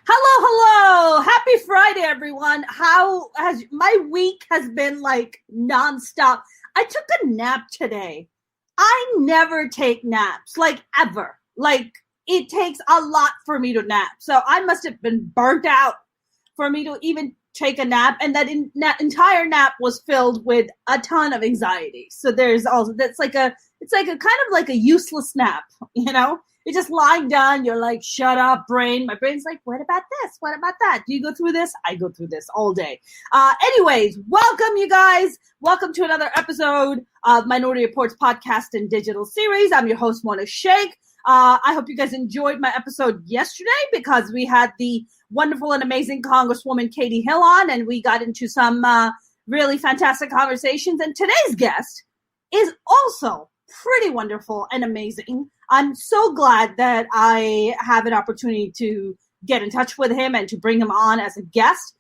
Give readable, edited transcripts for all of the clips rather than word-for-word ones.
Hello, hello. Happy Friday, everyone. How has my week has been like nonstop. I took a nap today. I never take naps, like ever. Like it takes a lot for me to nap. So I must have been burnt out for me to even take a nap. And that entire nap was filled with a ton of anxiety. So there's also, it's like a kind of like a useless nap, you know? You're just lying down. You're like, shut up, brain. My brain's like, what about this? What about that? Do you go through this? I go through this all day. Anyways, welcome, you guys. Welcome to another episode of Minority Reportz podcast and digital series. I'm your host, Mona Sheikh. I hope you guys enjoyed my episode yesterday because we had the wonderful and amazing Congresswoman Katie Hill on, and we got into some really fantastic conversations. And today's guest is also pretty wonderful and amazing. I'm so glad that I have an opportunity to get in touch with him and to bring him on as a guest.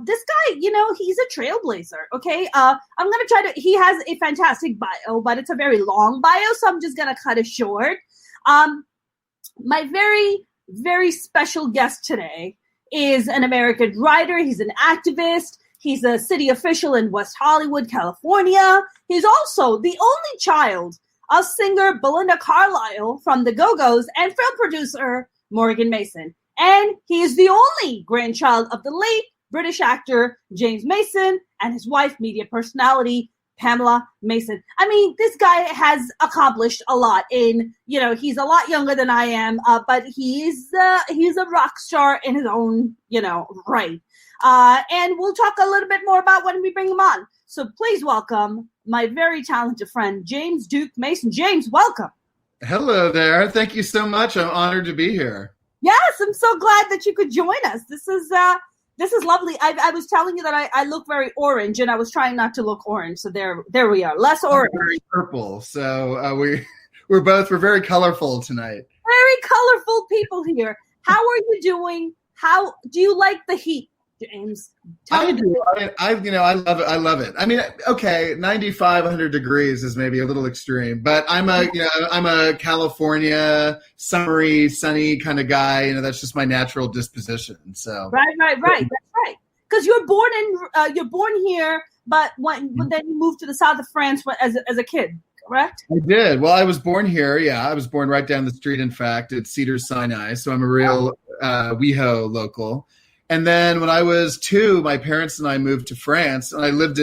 This guy, you know, he's a trailblazer, okay? I'm going to he has a fantastic bio, but it's a very long bio, so I'm just going to cut it short. My very, very special guest today is an American writer. He's an activist. He's a city official in West Hollywood, California. He's also the only child of singer Belinda Carlisle from the Go-Go's and film producer Morgan Mason. And he is the only grandchild of the late British actor James Mason and his wife, media personality Pamela Mason. I mean, this guy has accomplished a lot in, you know, he's a lot younger than I am, but he's a rock star in his own, you know, right. And we'll talk a little bit more about when we bring him on. So please welcome my very talented friend, James Duke Mason. James, welcome. Hello there. Thank you so much. I'm honored to be here. Yes, I'm so glad that you could join us. This is lovely. I was telling you that I look very orange, and I was trying not to look orange. So there we are. Less orange. I'm very purple. So we're very colorful tonight. Very colorful people here. How are you doing? How do you like the heat, James? I do. I love it. I love it. I mean, okay, 95, 100 degrees is maybe a little extreme, but I'm a California summery, sunny kind of guy. You know, that's just my natural disposition. So right. That's right. Because you're born here, but when then you moved to the south of France as a kid, correct? I did. Well, I was born here. Yeah, I was born right down the street. In fact, at Cedars-Sinai. So I'm a real WeHo local. And then when I was 2, my parents and I moved to France, and I lived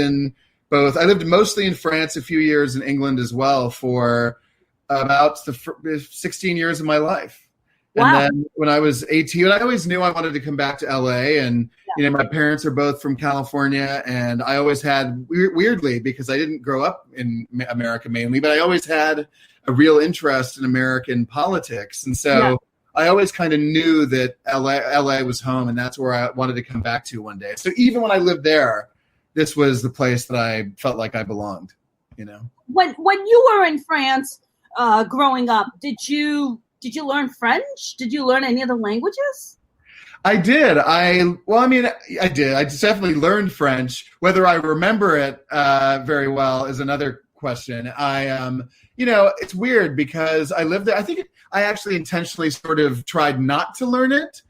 mostly in France, a few years in England as well for about 16 years of my life. Wow. And then when I was 18, I always knew I wanted to come back to LA, and you know, my parents are both from California, and I always had, weirdly, because I didn't grow up in America mainly, but I always had a real interest in American politics. And so I always kind of knew that LA was home, and that's where I wanted to come back to one day. So even when I lived there, this was the place that I felt like I belonged, you know. When you were in France growing up, did you learn French? Did you learn any other languages? I did. I did. I definitely learned French. Whether I remember it very well is another question. It's weird because I lived there. I think I actually intentionally sort of tried not to learn it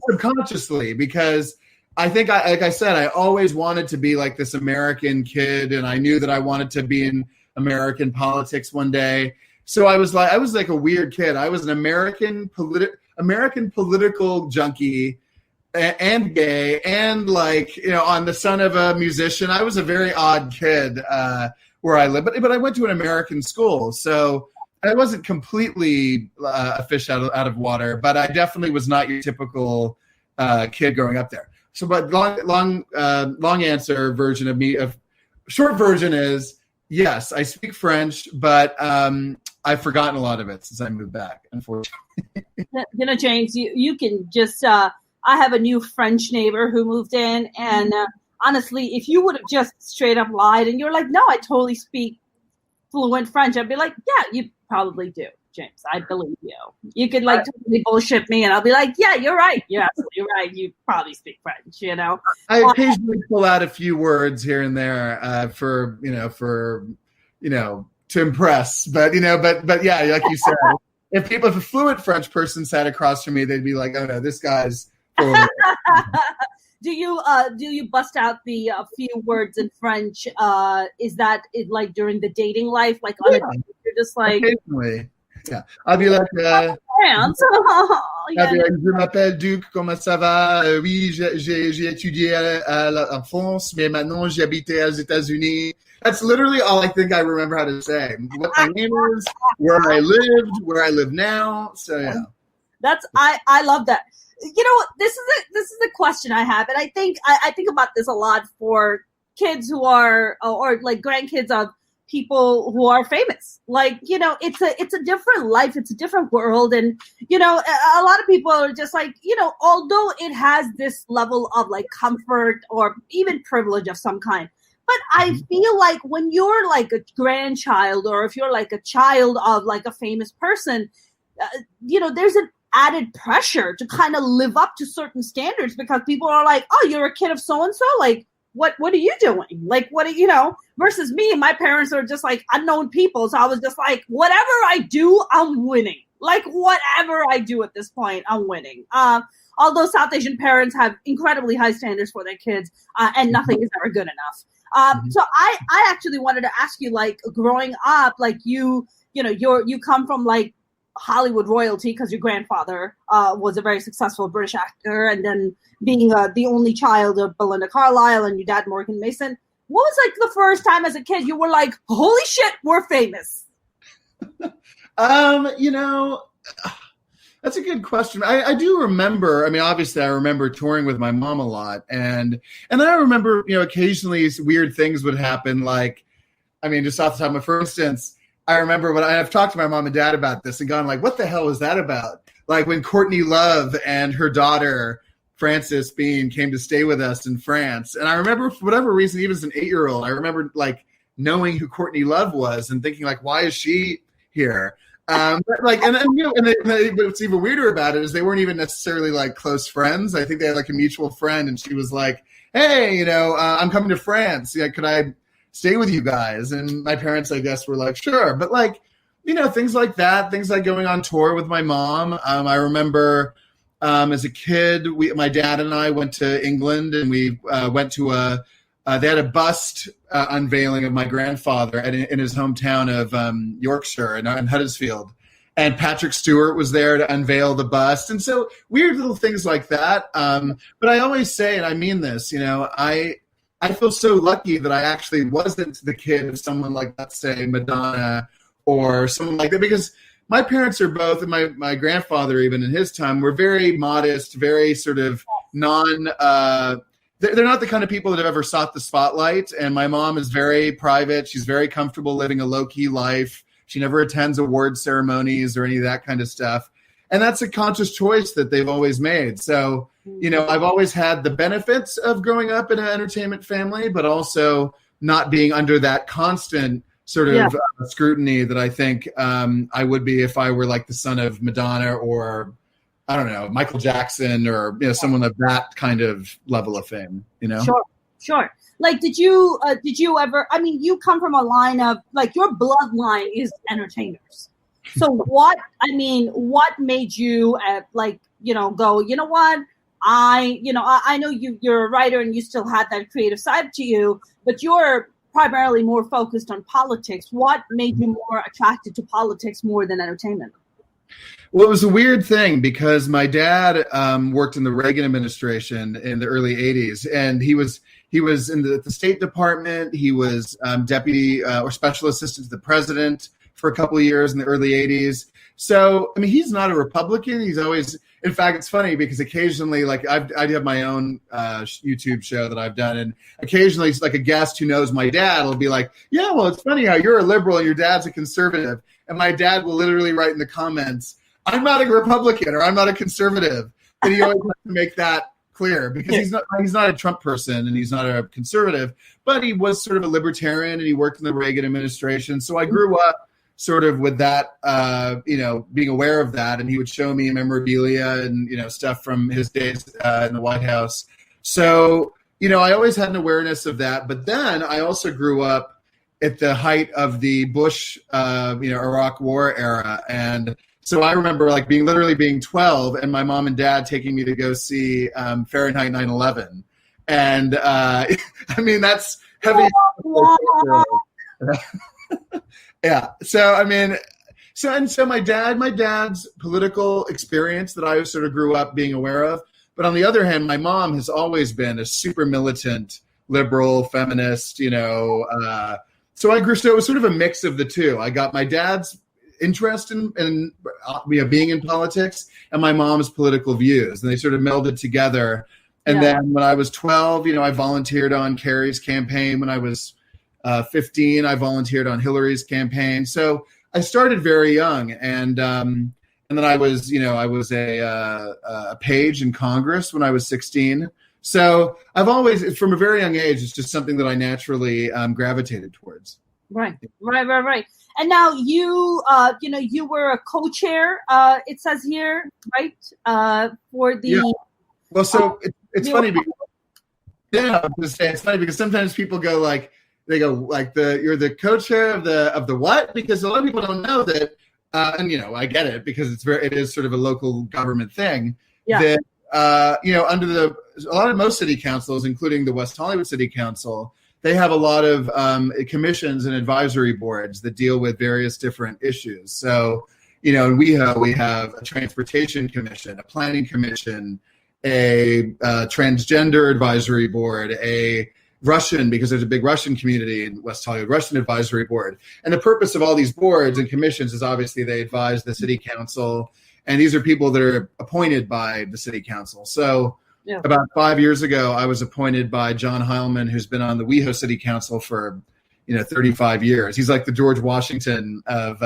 subconsciously, because I think like I said, I always wanted to be like this American kid, and I knew that I wanted to be in American politics one day. So I was like a weird kid. I was an American political junkie and gay, and like, you know, on the son of a musician. I was a very odd kid where I lived, but I went to an American school, so I wasn't completely a fish out of water, but I definitely was not your typical kid growing up there. So, but long answer version of me, short version is yes, I speak French, but I've forgotten a lot of it since I moved back, unfortunately. You know, James, you can just, I have a new French neighbor who moved in, and honestly, if you would have just straight up lied and you're like, no, I totally speak fluent French, I'd be like, yeah, you probably do, James. I believe you. You could like totally bullshit me, and I'll be like, yeah, you're right. You're absolutely right. You probably speak French, you know. I occasionally pull out a few words here and there to impress, but yeah, like you said, if a fluent French person sat across from me, they'd be like, oh no, this guy's Totally. Do you bust out the few words in French? Is that like during the dating life? Like on a date, you're just like occasionally. Yeah, I'll be like, France. I'll be like, je m'appelle Duc, comment ça va? Oui, j'ai étudié en France, mais maintenant j'habite aux États-Unis. That's literally all I think I remember how to say. What my name is, where I lived, where I live now. So yeah, that's I love that. You know, this is a question I have, and I think about this a lot for kids who are or like grandkids of people who are famous. Like, you know, it's a different life, it's a different world, and you know, a lot of people are just like, you know, although it has this level of like comfort or even privilege of some kind, but I feel like when you're like a grandchild or if you're like a child of like a famous person, you know, there's an added pressure to kind of live up to certain standards because people are like, oh, you're a kid of so and so, like what are you doing? Like, what are you know, versus me and my parents are just like unknown people. So I was just like, whatever I do, I'm winning. Like whatever I do at this point, I'm winning. Although South Asian parents have incredibly high standards for their kids, and nothing is ever good enough. So I actually wanted to ask you, like, growing up, like you know, you come from like Hollywood royalty because your grandfather was a very successful British actor, and then being the only child of Belinda Carlisle and your dad Morgan Mason. What was like the first time as a kid you were like, holy shit, we're famous? You know, that's a good question. I do remember, I mean, obviously I remember touring with my mom a lot, and then I remember, you know, occasionally weird things would happen. Like, I mean, just off the top of, for instance, I remember when I've talked to my mom and dad about this and gone like, what the hell was that about? Like when Courtney Love and her daughter, Frances Bean, came to stay with us in France. And I remember for whatever reason, even as an 8-year-old, I remember like knowing who Courtney Love was and thinking like, why is she here? But like, and you know, what's even weirder about it is they weren't even necessarily like close friends. I think they had like a mutual friend, and she was like, hey, you know, I'm coming to France. Yeah, could I stay with you guys? And my parents, I guess, were like, sure. But like, you know, things like that, things like going on tour with my mom. I remember as a kid, my dad and I went to England, and we went to they had a bust unveiling of my grandfather in his hometown of Yorkshire in Huddersfield. And Patrick Stewart was there to unveil the bust. And so weird little things like that. But I always say, and I mean this, you know, I feel so lucky that I actually wasn't the kid of someone like, let's say, Madonna or someone like that, because my parents are both, and my grandfather, even in his time, were very modest, very sort of they're not the kind of people that have ever sought the spotlight. And my mom is very private. She's very comfortable living a low-key life. She never attends award ceremonies or any of that kind of stuff. And that's a conscious choice that they've always made. So, you know, I've always had the benefits of growing up in an entertainment family, but also not being under that constant sort of scrutiny that I think I would be if I were like the son of Madonna or, I don't know, Michael Jackson or, you know, someone of that kind of level of fame, you know? Sure. Like, did you ever, I mean, you come from a line of, like, your bloodline is entertainers. So what made you like, you know, go, you know what? I know you're a writer and you still had that creative side to you, but you're primarily more focused on politics. What made you more attracted to politics more than entertainment? Well, it was a weird thing because my dad worked in the Reagan administration in the early 80s, and he was in the State Department. He was deputy or special assistant to the president for a couple of years in the early 80s. So, I mean, he's not a Republican. He's always, in fact, it's funny because occasionally, like I have my own YouTube show that I've done, and occasionally like a guest who knows my dad will be like, yeah, well, it's funny how you're a liberal and your dad's a conservative. And my dad will literally write in the comments, I'm not a Republican or I'm not a conservative. But he always has to make that clear because he's not a Trump person and he's not a conservative, but he was sort of a libertarian and he worked in the Reagan administration. So I grew up sort of with that, you know, being aware of that. And he would show me memorabilia and, you know, stuff from his days in the White House. So, you know, I always had an awareness of that. But then I also grew up at the height of the Bush, Iraq war era. And So I remember like literally being 12 and my mom and dad taking me to go see Fahrenheit 9/11. And I mean, that's heavy. Yeah. So, I mean, so my dad's political experience that I sort of grew up being aware of. But on the other hand, my mom has always been a super militant, liberal, feminist, so I grew, so it was sort of a mix of the two. I got my dad's interest in being in politics and my mom's political views, and they sort of melded together. And then when I was 12, I volunteered on Kerry's campaign. When I was 15, I volunteered on Hillary's campaign. So I started very young, and then I was a page in Congress when I was 16. So I've always, from a very young age, it's just something that I naturally gravitated towards. Right. And now you were a co-chair. It says here, right? For the. Yeah. Well, so it's funny because it's funny because sometimes people go like you're the co-chair of the what? Because a lot of people don't know that, and I get it because it is sort of a local government thing. Yeah. That under most city councils, including the West Hollywood City Council, they have a lot of commissions and advisory boards that deal with various different issues. So, in WeHo, we have a transportation commission, a planning commission, a transgender advisory board, a Russian, because there's a big Russian community in West Hollywood, Russian advisory board. And the purpose of all these boards and commissions is obviously they advise the city council. And these are people that are appointed by the city council. So about 5 years ago, I was appointed by John Heilman, who's been on the WeHo City Council for 35 years. He's like the George Washington of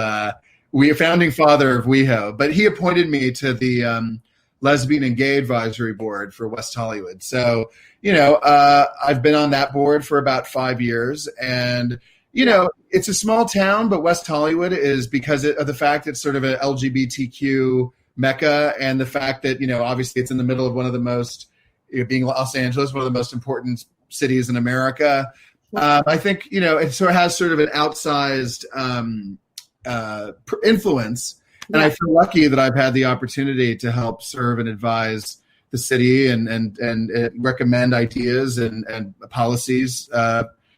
founding father of WeHo. But he appointed me to the Lesbian and Gay Advisory Board for West Hollywood. So, I've been on that board for about 5 years. And, it's a small town, but West Hollywood is, because of the fact it's sort of an LGBTQ mecca, and the fact that, obviously it's in the middle of one of the most, being Los Angeles, one of the most important cities in America. I think, it sort of has sort of an outsized influence. And I feel lucky that I've had the opportunity to help serve and advise the city and recommend ideas and policies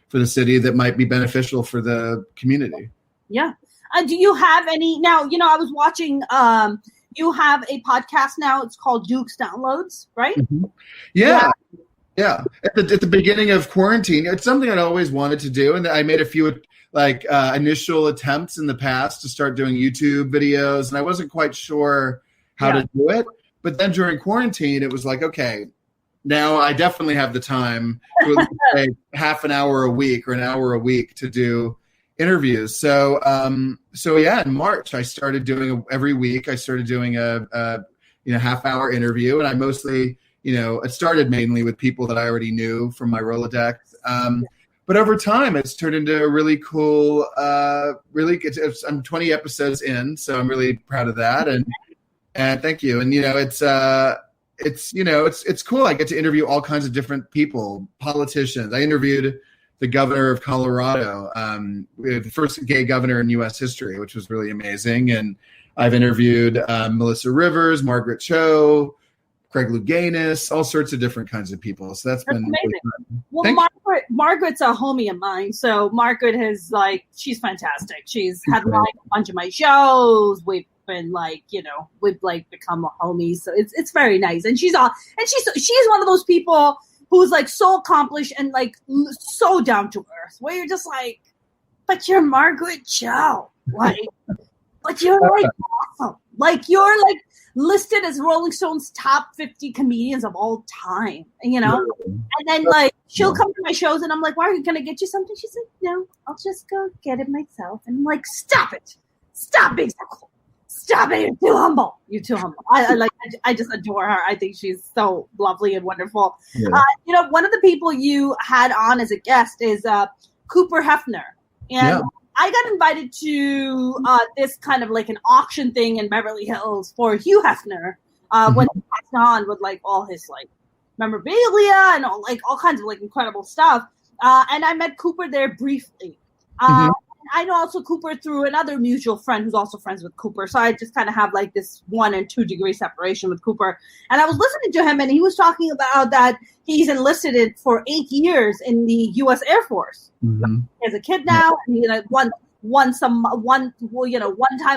for the city that might be beneficial for the community. Yeah. Do you have any now? I was watching. You have a podcast now. It's called Duke's Downloads, right? Mm-hmm. Yeah. At the beginning of quarantine, it's something I'd always wanted to do, and I made a few initial attempts in the past to start doing YouTube videos, and I wasn't quite sure how to do it. But then during quarantine, it was like, okay, now I definitely have the time to say half an hour a week or an hour a week to do interviews. So in March, I started doing every week. I started doing a half-hour interview, and I mostly, it started mainly with people that I already knew from my Rolodex. But over time, it's turned into a really cool, I'm 20 episodes in, so I'm really proud of that. And thank you. And, it's cool. I get to interview all kinds of different people, politicians. I interviewed the governor of Colorado, the first gay governor in U.S. history, which was really amazing. And I've interviewed Melissa Rivers, Margaret Cho, Craig Louganis, all sorts of different kinds of people. So that's been amazing. Really fun. Well, Margaret's a homie of mine. So Margaret has she's fantastic. She's had a bunch of my shows. We've been we've become homies. So it's very nice. And she's one of those people who's so accomplished and so down to earth, where you're just but you're Margaret Cho. But you're awesome. You're listed as Rolling Stone's top 50 comedians of all time, And then she'll come to my shows and I'm like, why are you gonna get you something? She's like, no, I'll just go get it myself. And I'm like, stop it. Stop being so cool. Stop it. You're too humble. I just adore her. I think she's so lovely and wonderful. Yeah. One of the people you had on as a guest is Cooper Hefner. And I got invited to this kind of an auction thing in Beverly Hills for Hugh Hefner when he passed on with all his memorabilia and all kinds of incredible stuff. And I met Cooper there briefly. I know also Cooper through another mutual friend who's also friends with Cooper. So I just kind of have like this 1 and 2 degree separation with Cooper. And I was listening to him and he was talking about that he's enlisted it for 8 years in the U.S. Air Force. Mm-hmm. As a kid now, and he one time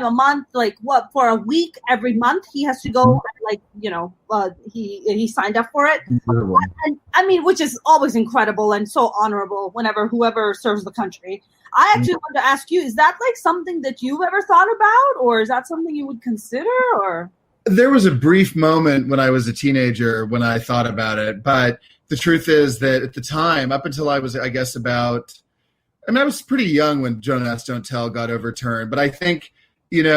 a month, like what, for a week every month he has to go, like, he signed up for it. And I mean, which is always incredible and so honorable whenever whoever serves the country. I actually wanted to ask you, is that like something that you've ever thought about, or is that something you would consider? Or there was a brief moment when I was a teenager when I thought about it, but the truth is that at the time, up until I was, I guess, I was pretty young when Don't Ask, Don't Tell got overturned, but I think, when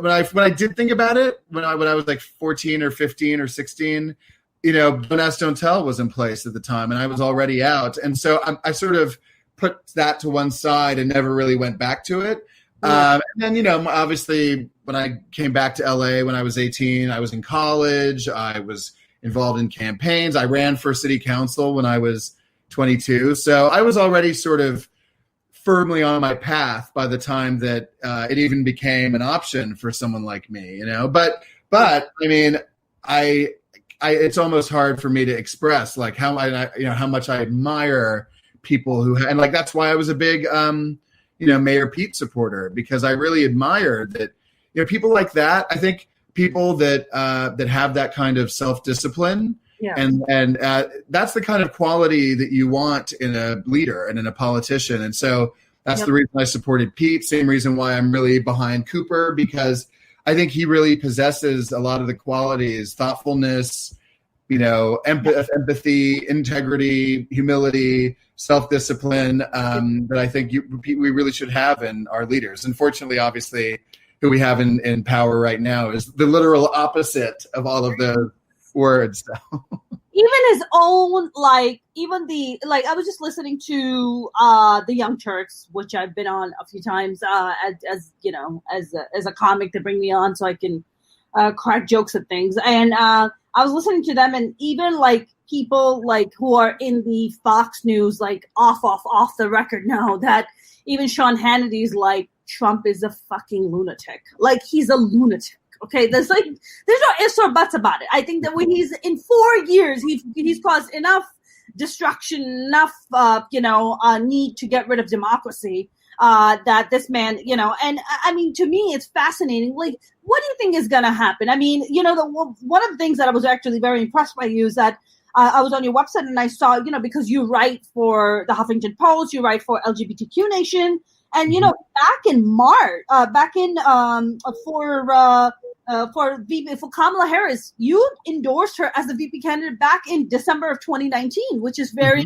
I did think about it, when I was like 14 or 15 or 16, Don't Ask, Don't Tell was in place at the time, and I was already out, and so I sort of put that to one side and never really went back to it. And then, obviously, when I came back to LA when I was 18, I was in college. I was involved in campaigns. I ran for city council when I was 22. So I was already sort of firmly on my path by the time that it even became an option for someone like me, But I mean, it's almost hard for me to express like how much I admire people who, and like that's why I was a big Mayor Pete supporter, because I really admire that people like that. I think people that have that kind of self-discipline. Yeah. And that's the kind of quality that you want in a leader and in a politician. And so that's the reason I supported Pete. Same reason why I'm really behind Cooper, because I think he really possesses a lot of the qualities: thoughtfulness, empathy, integrity, humility, self-discipline, that I think we really should have in our leaders. Unfortunately, obviously, who we have in power right now is the literal opposite of all of those words. Even his own, I was just listening to the Young Turks, which I've been on a few times as a comic to bring me on so I can crack jokes at things. And I was listening to them, and even like people like who are in the Fox News, like off the record now, that even Sean Hannity's like, Trump is a fucking lunatic. Like, he's a lunatic. Okay, there's no ifs or buts about it. I think that when he's in 4 years, he's caused enough destruction, enough need to get rid of democracy, that this man, and I mean, to me, it's fascinating. Like, what do you think is going to happen? I mean, one of the things that I was actually very impressed by you is that I was on your website and I saw, because you write for the Huffington Post, you write for LGBTQ Nation, and back in March, for Kamala Harris, you endorsed her as the VP candidate back in December of 2019, which is very,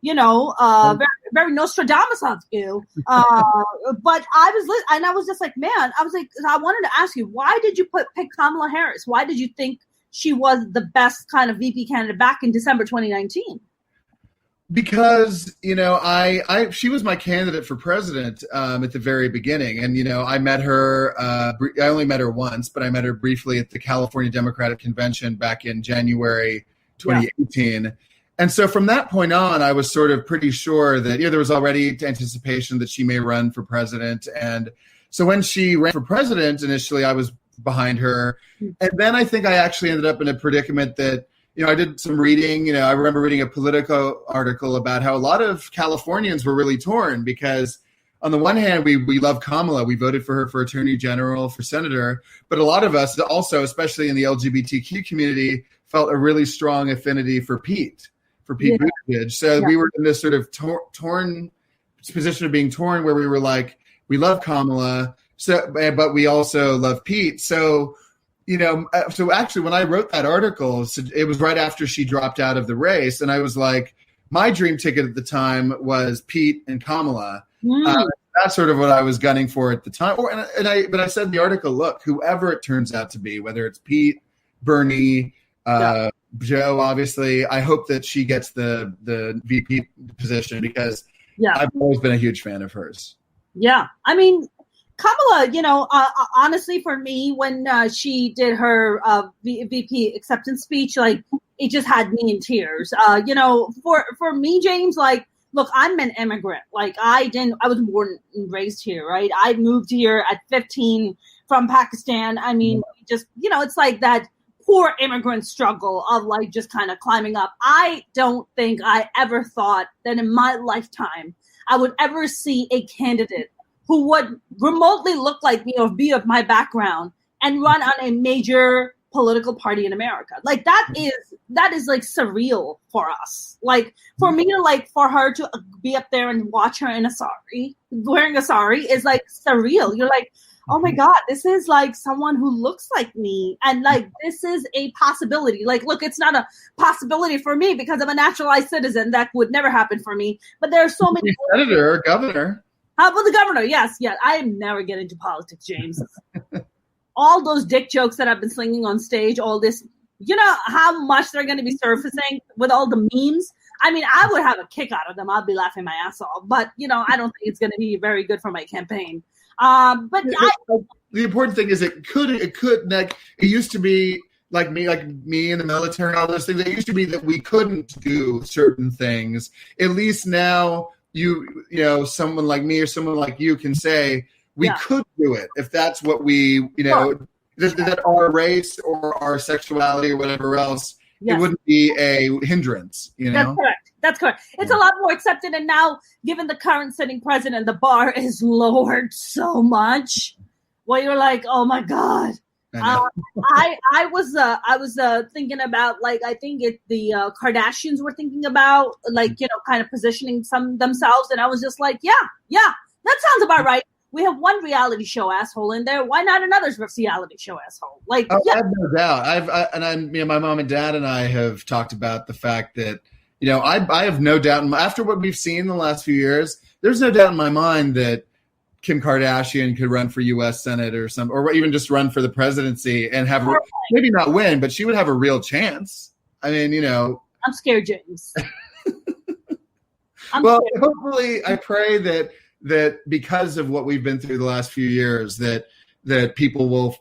very, very Nostradamus of you. But I was just like, man, I wanted to ask you, why did you pick Kamala Harris? Why did you think she was the best kind of VP candidate back in December 2019? Because, she was my candidate for president at the very beginning. And, I met her, I only met her once, but I met her briefly at the California Democratic Convention back in January 2018. Yeah. And so from that point on, I was sort of pretty sure that, there was already anticipation that she may run for president. And so when she ran for president, initially I was behind her. And then I think I actually ended up in a predicament that, I did some reading. I remember reading a Politico article about how a lot of Californians were really torn because, on the one hand, we love Kamala. We voted for her for attorney general, for senator. But a lot of us also, especially in the LGBTQ community, felt a really strong affinity for Pete Buttigieg. So we were in this sort of torn position of being torn, where we were like, we love Kamala, but we also love Pete. So actually when I wrote that article, it was right after she dropped out of the race. And I was like, my dream ticket at the time was Pete and Kamala. That's sort of what I was gunning for at the time. But I said in the article, look, whoever it turns out to be, whether it's Pete, Bernie, Joe, obviously, I hope that she gets the VP position, because I've always been a huge fan of hers. Yeah. I mean, Kamala, honestly, for me, when she did her VP acceptance speech, like, it just had me in tears. For me, James, like, look, I'm an immigrant. Like I was born and raised here, right? I moved here at 15 from Pakistan. I mean, just, it's like that poor immigrant struggle of like just kind of climbing up. I don't think I ever thought that in my lifetime I would ever see a candidate who would remotely look like me or be of my background and run on a major political party in America. Like that is like surreal for us. Like for me to for her to be up there and watch her in a sari, wearing a sari is like surreal. You're like, oh my God, this is like someone who looks like me. And like, this is a possibility. Like, look, it's not a possibility for me because I'm a naturalized citizen. That would never happen for me. But there are so many. Senator or governor. How about the governor? Yes. I am never getting into politics, James. All those dick jokes that I've been slinging on stage, all this, how much they're going to be surfacing with all the memes. I mean, I would have a kick out of them. I'd be laughing my ass off. But, I don't think it's going to be very good for my campaign. But the important thing is it used to be like me in the military and all those things. It used to be that we couldn't do certain things. At least now someone like me or someone like you can say we could do it if that's what we, that our race or our sexuality or whatever else, it wouldn't be a hindrance, That's correct. It's a lot more accepted. And now, given the current sitting president, the bar is lowered so much. Well, you're like, oh my God. I was thinking about, like, I think the Kardashians were thinking about, like, kind of positioning themselves. And I was just like, yeah, that sounds about right. We have one reality show asshole in there. Why not another reality show asshole? Like, I have no doubt. My mom and dad and I have talked about the fact that, I have no doubt after what we've seen in the last few years, there's no doubt in my mind that Kim Kardashian could run for U.S. Senate or even just run for the presidency and have maybe not win, but she would have a real chance. I mean, I'm scared, James. Hopefully, I pray that because of what we've been through the last few years, that people will,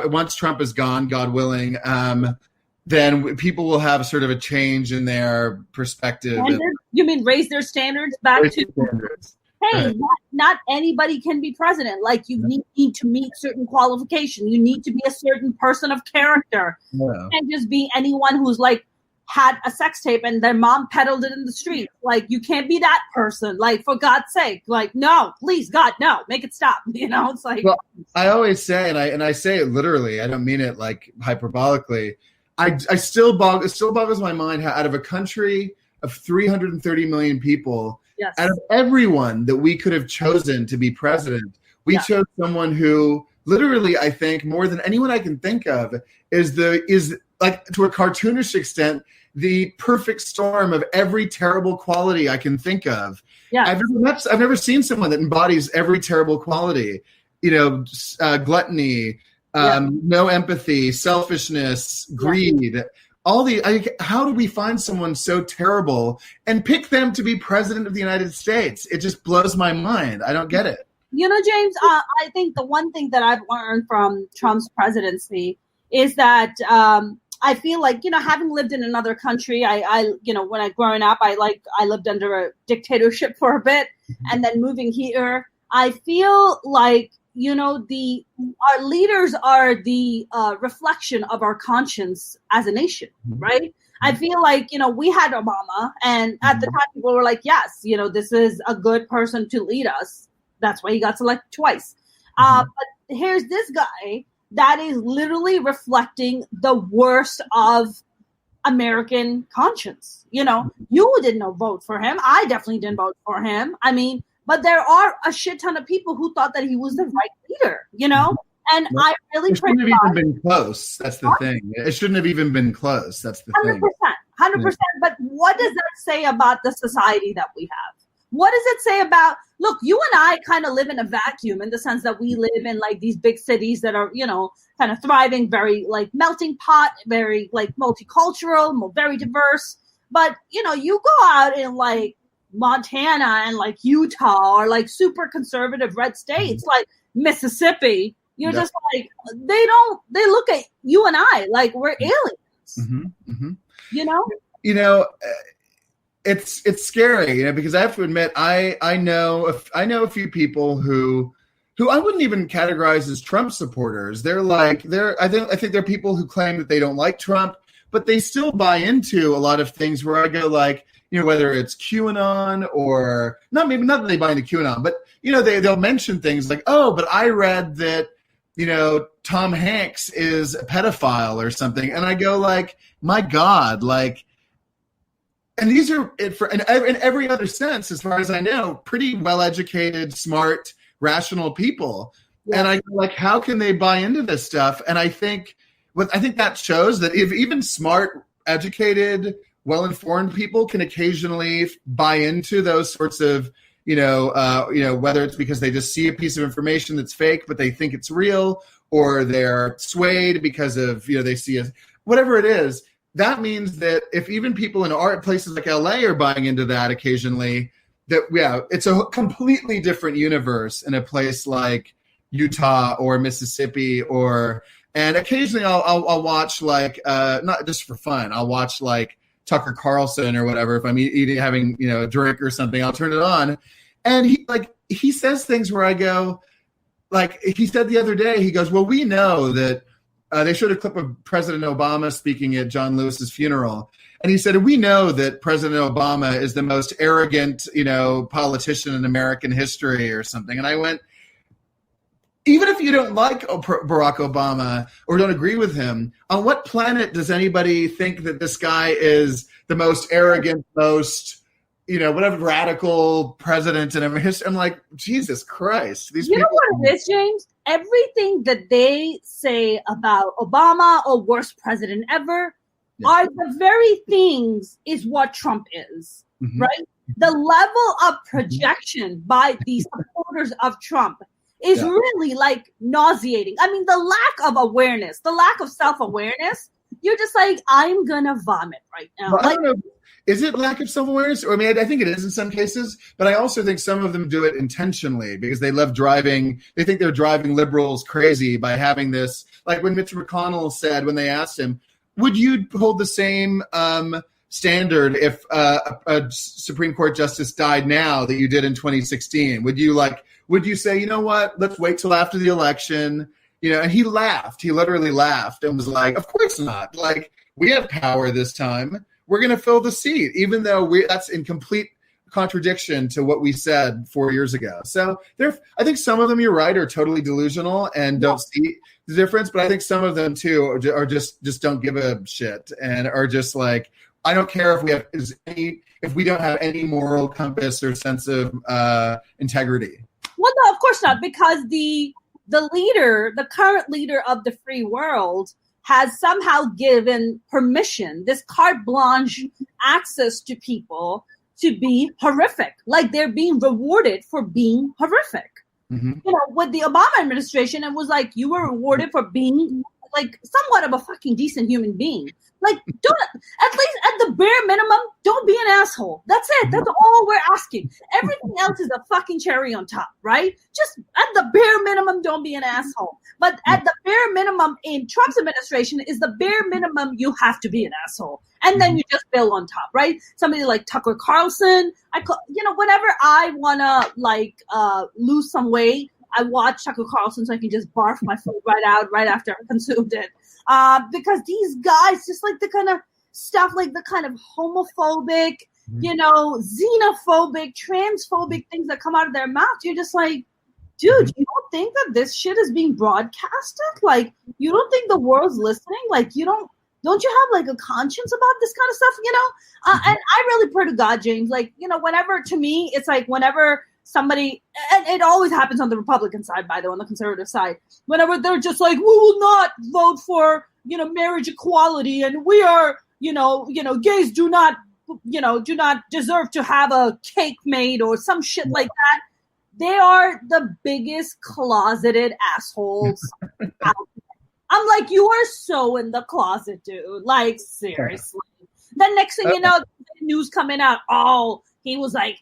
once Trump is gone, God willing, then people will have sort of a change in their perspective. You mean raise their standards back to standards. Hey, right. not anybody can be president. Like you need to meet certain qualifications. You need to be a certain person of character. Yeah. And just be anyone who's like had a sex tape and their mom peddled it in the street. Like you can't be that person. Like for God's sake, like no, please God, no, make it stop. It's like. Well, I always say, and I say it literally. I don't mean it like hyperbolically. It still boggles my mind how out of a country of 330 million people, out of everyone that we could have chosen to be president, we chose someone who literally, I think, more than anyone I can think of, is like to a cartoonish extent, the perfect storm of every terrible quality I can think of. Yeah. I've never seen someone that embodies every terrible quality, gluttony, no empathy, selfishness, greed, how do we find someone so terrible and pick them to be president of the United States? It just blows my mind. I don't get it. James, I think the one thing that I've learned from Trump's presidency is that I feel like, having lived in another country, when I growing up, I lived under a dictatorship for a bit, and then moving here, I feel like, our leaders are the reflection of our conscience as a nation, right? I feel like, we had Obama, and at the time people were like, yes, this is a good person to lead us. That's why he got selected twice. But here's this guy that is literally reflecting the worst of American conscience. You didn't vote for him. I definitely didn't vote for him. I mean, but there are a shit ton of people who thought that he was the right leader, And I really shouldn't have even been close. That's the thing. It shouldn't have even been close. That's the 100%, thing. 100%. But what does that say about the society that we have? What does it say about, look, you and I kind of live in a vacuum in the sense that we live in like these big cities that are, kind of thriving, very like melting pot, very like multicultural, very diverse. But, you go out in like Montana and like Utah or like super conservative red states like Mississippi. You're just like, they look at you and I like we're aliens. it's scary, because I have to admit, I know a few people who I wouldn't even categorize as Trump supporters. I think they're people who claim that they don't like Trump, but they still buy into a lot of things where I go like, whether it's QAnon or not that they buy into QAnon, but they'll mention things like, oh, but I read that, Tom Hanks is a pedophile or something. And I go like, my God, like, and these are in every other sense, as far as I know, pretty well-educated, smart, rational people. Yeah. And I go like, how can they buy into this stuff? And I think that shows that if even smart, educated, well-informed people can occasionally buy into those sorts of, whether it's because they just see a piece of information that's fake, but they think it's real, or they're swayed because of, they see whatever it is. That means that if even people in art places like LA are buying into that occasionally, it's a completely different universe in a place like Utah or Mississippi, and occasionally I'll watch like, not just for fun, I'll watch like Tucker Carlson or whatever. If I'm having a drink or something, I'll turn it on, and he says things where I go, like he said the other day, he goes, well, we know that they showed a clip of President Obama speaking at John Lewis's funeral, and he said, we know that President Obama is the most arrogant politician in American history or something. And I went, even if you don't like Barack Obama or don't agree with him, on what planet does anybody think that this guy is the most arrogant, most, whatever radical president in history? I'm like, Jesus Christ. These people. Know what it is, James? Everything that they say about Obama or worst president ever are the very things is what Trump is, right? The level of projection by the supporters of Trump is really like nauseating. I mean, the lack of awareness, the lack of self-awareness, you're just like, I'm going to vomit right now. Well, I don't know. Is it lack of self-awareness? I mean, I think it is in some cases, but I also think some of them do it intentionally because they love driving. They think they're driving liberals crazy by having this, like when Mitch McConnell said, when they asked him, would you hold the same standard if a Supreme Court justice died now that you did in 2016? Would you say, you know what, let's wait till after the election? And he laughed. He literally laughed and was like, of course not. Like, we have power this time. We're going to fill the seat, even though that's in complete contradiction to what we said 4 years ago. So I think some of them, you're right, are totally delusional and don't see the difference. But I think some of them too are just don't give a shit and are just like, I don't care if we don't have any moral compass or sense of integrity. Well, no, of course not, because the current leader of the free world has somehow given permission, this carte blanche access to people to be horrific. Like they're being rewarded for being horrific. Mm-hmm. With the Obama administration, it was like you were rewarded for being like somewhat of a fucking decent human being. Like, don't, at least at the bare minimum, don't be an asshole. That's it. That's all we're asking. Everything else is a fucking cherry on top, right? Just at the bare minimum, don't be an asshole. But at the bare minimum in Trump's administration is the bare minimum you have to be an asshole. And then you just build on top, right? Somebody like Tucker Carlson. Whenever I want to lose some weight, I watch Tucker Carlson so I can just barf my food right out right after I consumed it. Because these guys just like the kind of stuff, like the kind of homophobic, xenophobic, transphobic things that come out of their mouth. You're just like, dude, you don't think that this shit is being broadcasted? Like, you don't think the world's listening? Like, don't you have like a conscience about this kind of stuff, And I really pray to God, James, like, whenever, to me, it's like whenever somebody, and it always happens on the Republican side, by the way, on the conservative side, whenever they're just like, we will not vote for, marriage equality, and we are, gays do not deserve to have a cake made or some shit like that. They are the biggest closeted assholes out there. I'm like, you are so in the closet, dude. Like, seriously. Then next thing you know, the news coming out, he was like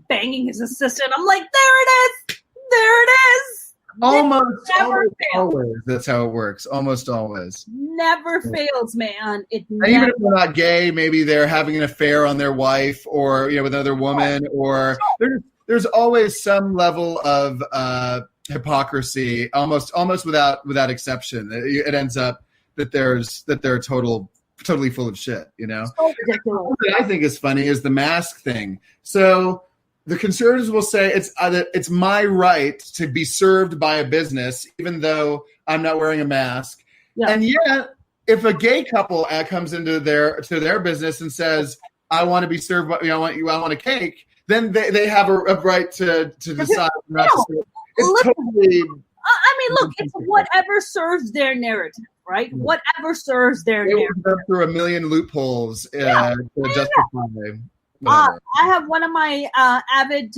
banging his assistant. I'm like, there it is. Almost never fails. always. That's how it works. Almost always. Never fails, man. And even if they're not gay, maybe they're having an affair on their wife, or with another woman, or there's always some level of hypocrisy, almost without exception. It ends up that they're totally full of shit. So ridiculous. What I think is funny is the mask thing. So the conservatives will say it's my right to be served by a business, even though I'm not wearing a mask. Yeah. And yet, if a gay couple comes into their business and says, "I want to be served, I want a cake," then they have a right to decide not to serve. It's totally. Look, it's whatever serves their narrative, right? Whatever serves their narrative. They will go through a million loopholes to justify. I have one of my avid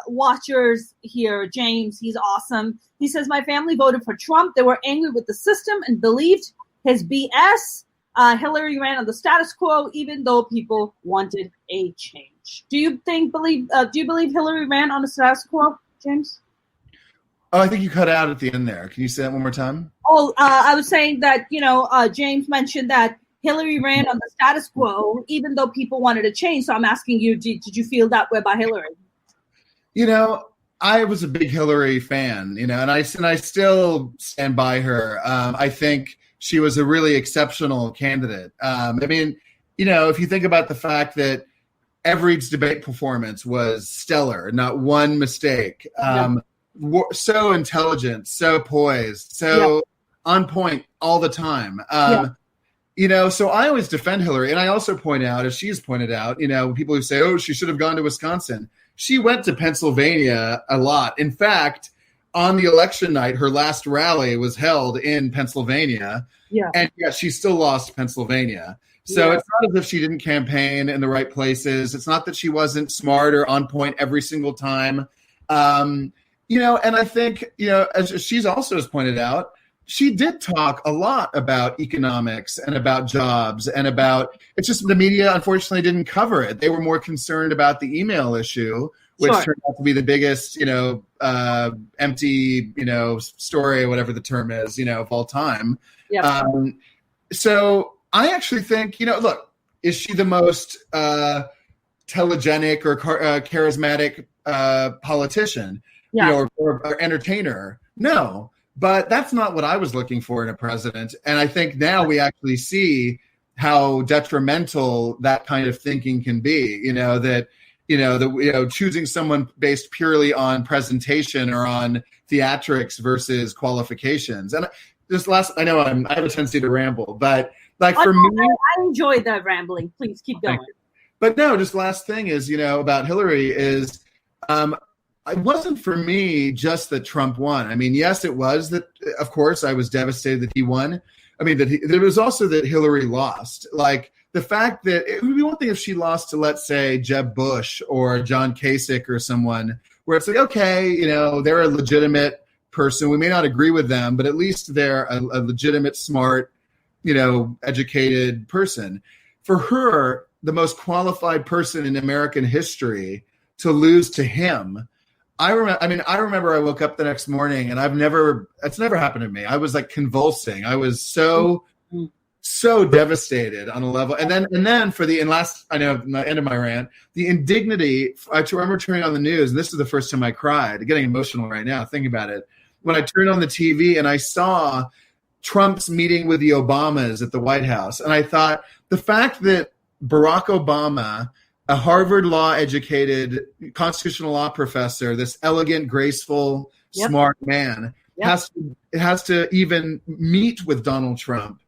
watchers here, James. He's awesome. He says, my family voted for Trump. They were angry with the system and believed his BS. Hillary ran on the status quo, even though people wanted a change. Do you believe Hillary ran on the status quo, James? Oh, I think you cut out at the end there. Can you say that one more time? Oh, I was saying that, James mentioned that Hillary ran on the status quo, even though people wanted a change. So I'm asking you, did you feel that way about Hillary? I was a big Hillary fan, and I still stand by her. I think she was a really exceptional candidate. If you think about the fact that every debate performance was stellar, not one mistake. So intelligent, so poised, so on point all the time. So I always defend Hillary. And I also point out, as she's pointed out, people who say, oh, she should have gone to Wisconsin. She went to Pennsylvania a lot. In fact, on the election night, her last rally was held in Pennsylvania. Yeah. And she still lost Pennsylvania. So it's not as if she didn't campaign in the right places. It's not that she wasn't smart or on point every single time. And I think, as she's also has pointed out, she did talk a lot about economics and about jobs and it's just the media, unfortunately, didn't cover it. They were more concerned about the email issue, which turned out to be the biggest, empty, story, whatever the term is, of all time. Yeah. So I actually think, look, is she the most telegenic or charismatic politician, or entertainer? No. But that's not what I was looking for in a president. And I think now we actually see how detrimental that kind of thinking can be, choosing someone based purely on presentation or on theatrics versus qualifications. And I know I have a tendency to ramble, but for me, I enjoy that rambling. Please keep going. But no, just last thing is, about Hillary is, it wasn't for me just that Trump won. I mean, yes, it was that, of course, I was devastated that he won. I mean, there was also that Hillary lost. Like the fact that it would be one thing if she lost to, let's say, Jeb Bush or John Kasich or someone where it's like, okay, they're a legitimate person. We may not agree with them, but at least they're a legitimate, smart, educated person. For her, the most qualified person in American history, to lose to him, I remember I woke up the next morning and it's never happened to me. I was like convulsing. I was so devastated on a level. And then for the end of my rant, the indignity, I remember turning on the news, and this is the first time I cried. I'm getting emotional right now thinking about it. When I turned on the TV and I saw Trump's meeting with the Obamas at the White House, and I thought the fact that Barack Obama, a Harvard law educated constitutional law professor, this elegant, graceful, smart man, has to even meet with Donald Trump.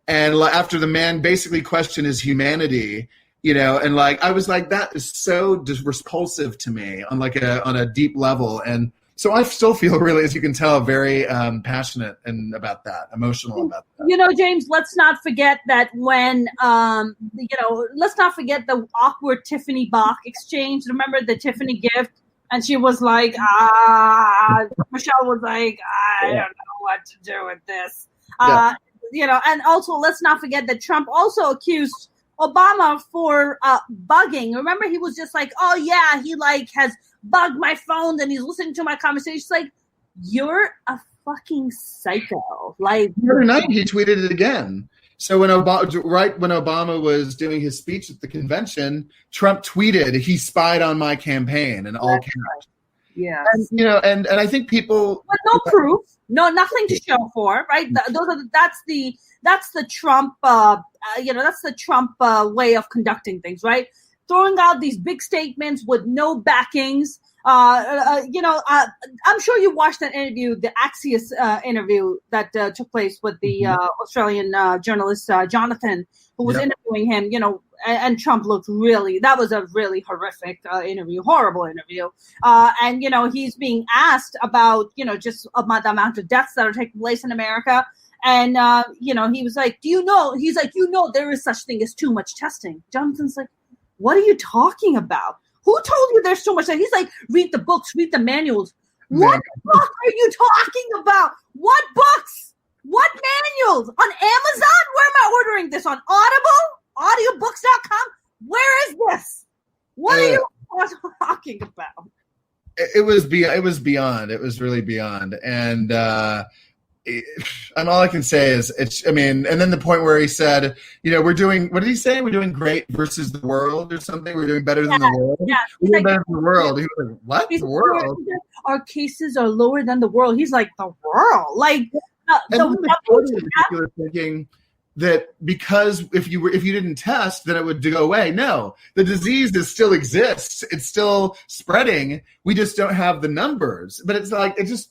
And after the man basically questioned his humanity, and I was like, that is so repulsive to me on a deep level. And so I still feel really, as you can tell, very passionate and about that, emotional about that. James, let's not forget that when, let's not forget the awkward Tiffany Bach exchange. Remember the Tiffany gift? And she was like, Michelle was like, I don't know what to do with this. And also let's not forget that Trump also accused Obama for bugging. Remember, he was just like, oh yeah, he has bugged my phone and he's listening to my conversations. Like, you're a fucking psycho. Like the other night, he tweeted it again. So when Obama was doing his speech at the convention, Trump tweeted, "He spied on my campaign," in all caps. Yeah, and I think people, but no proof, nothing to show for, right? That's the Trump, that's the Trump way of conducting things, right? Throwing out these big statements with no backings. I'm sure you watched that interview, the Axios interview that took place with the Australian journalist Jonathan, who was interviewing him. And Trump looked that was a really horrific interview, horrible interview. And he's being asked about just about the amount of deaths that are taking place in America. And he was like, he's like, there is such thing as too much testing. Jonathan's like, what are you talking about? Who told you there's so much? He's like, read the books, read the manuals. What book are you talking about? What books? What manuals? On Amazon? Where am I ordering this? On Audible? Audiobooks.com? Where is this? What are you talking about? It was beyond. It was really beyond. And all I can say is and then the point where he said, we're doing, what did he say? We're doing great versus the world or something. We're doing better than the world. Yeah. We're doing better than the world. He was like, what? The world? Our cases are lower than the world. He's like, the world? Like, thinking that because if you didn't test, then it would go away. No, the disease still exists. It's still spreading. We just don't have the numbers. But it's like, it's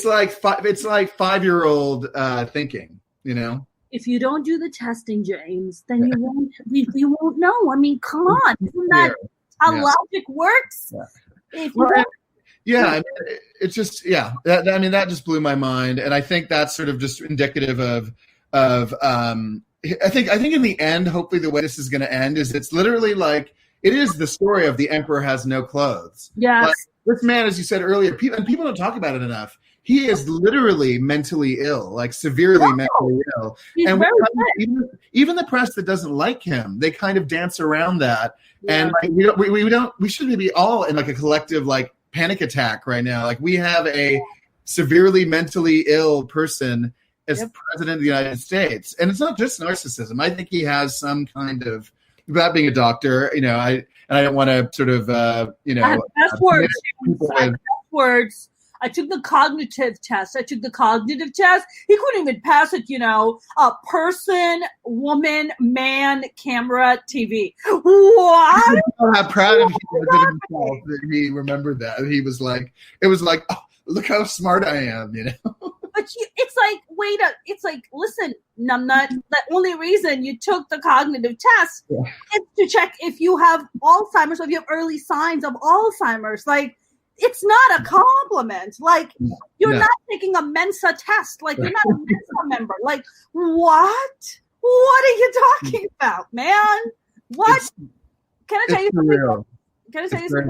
like 5-year-old thinking, If you don't do the testing, James, then you won't know. I mean, come on, isn't that how logic works? It's just that just blew my mind, and I think that's sort of just indicative of I think in the end, hopefully the way this is going to end is it's literally like it is the story of the emperor has no clothes. Yes. Like, this man, as you said earlier, people don't talk about it enough. He is literally mentally ill, like severely mentally ill. He's and even the press that doesn't like him, they kind of dance around that. Yeah. And we shouldn't be all in like a collective like panic attack right now. Like we have a severely mentally ill person as president of the United States. And it's not just narcissism. I think he has some kind of, without being a doctor, I don't want to sort of, words. I took the cognitive test. He couldn't even pass it, person, woman, man, camera, TV. What? I'm proud of himself that he remembered that. He was like, it was like, oh, look how smart I am, But it's like, listen, numbnut, the only reason you took the cognitive test is to check if you have Alzheimer's or if you have early signs of Alzheimer's. Like, it's not a compliment. Like, you're not taking a Mensa test. Like, you're not a Mensa member. Like, what? What are you talking about, man? What? Can I tell you something? Can I tell you something?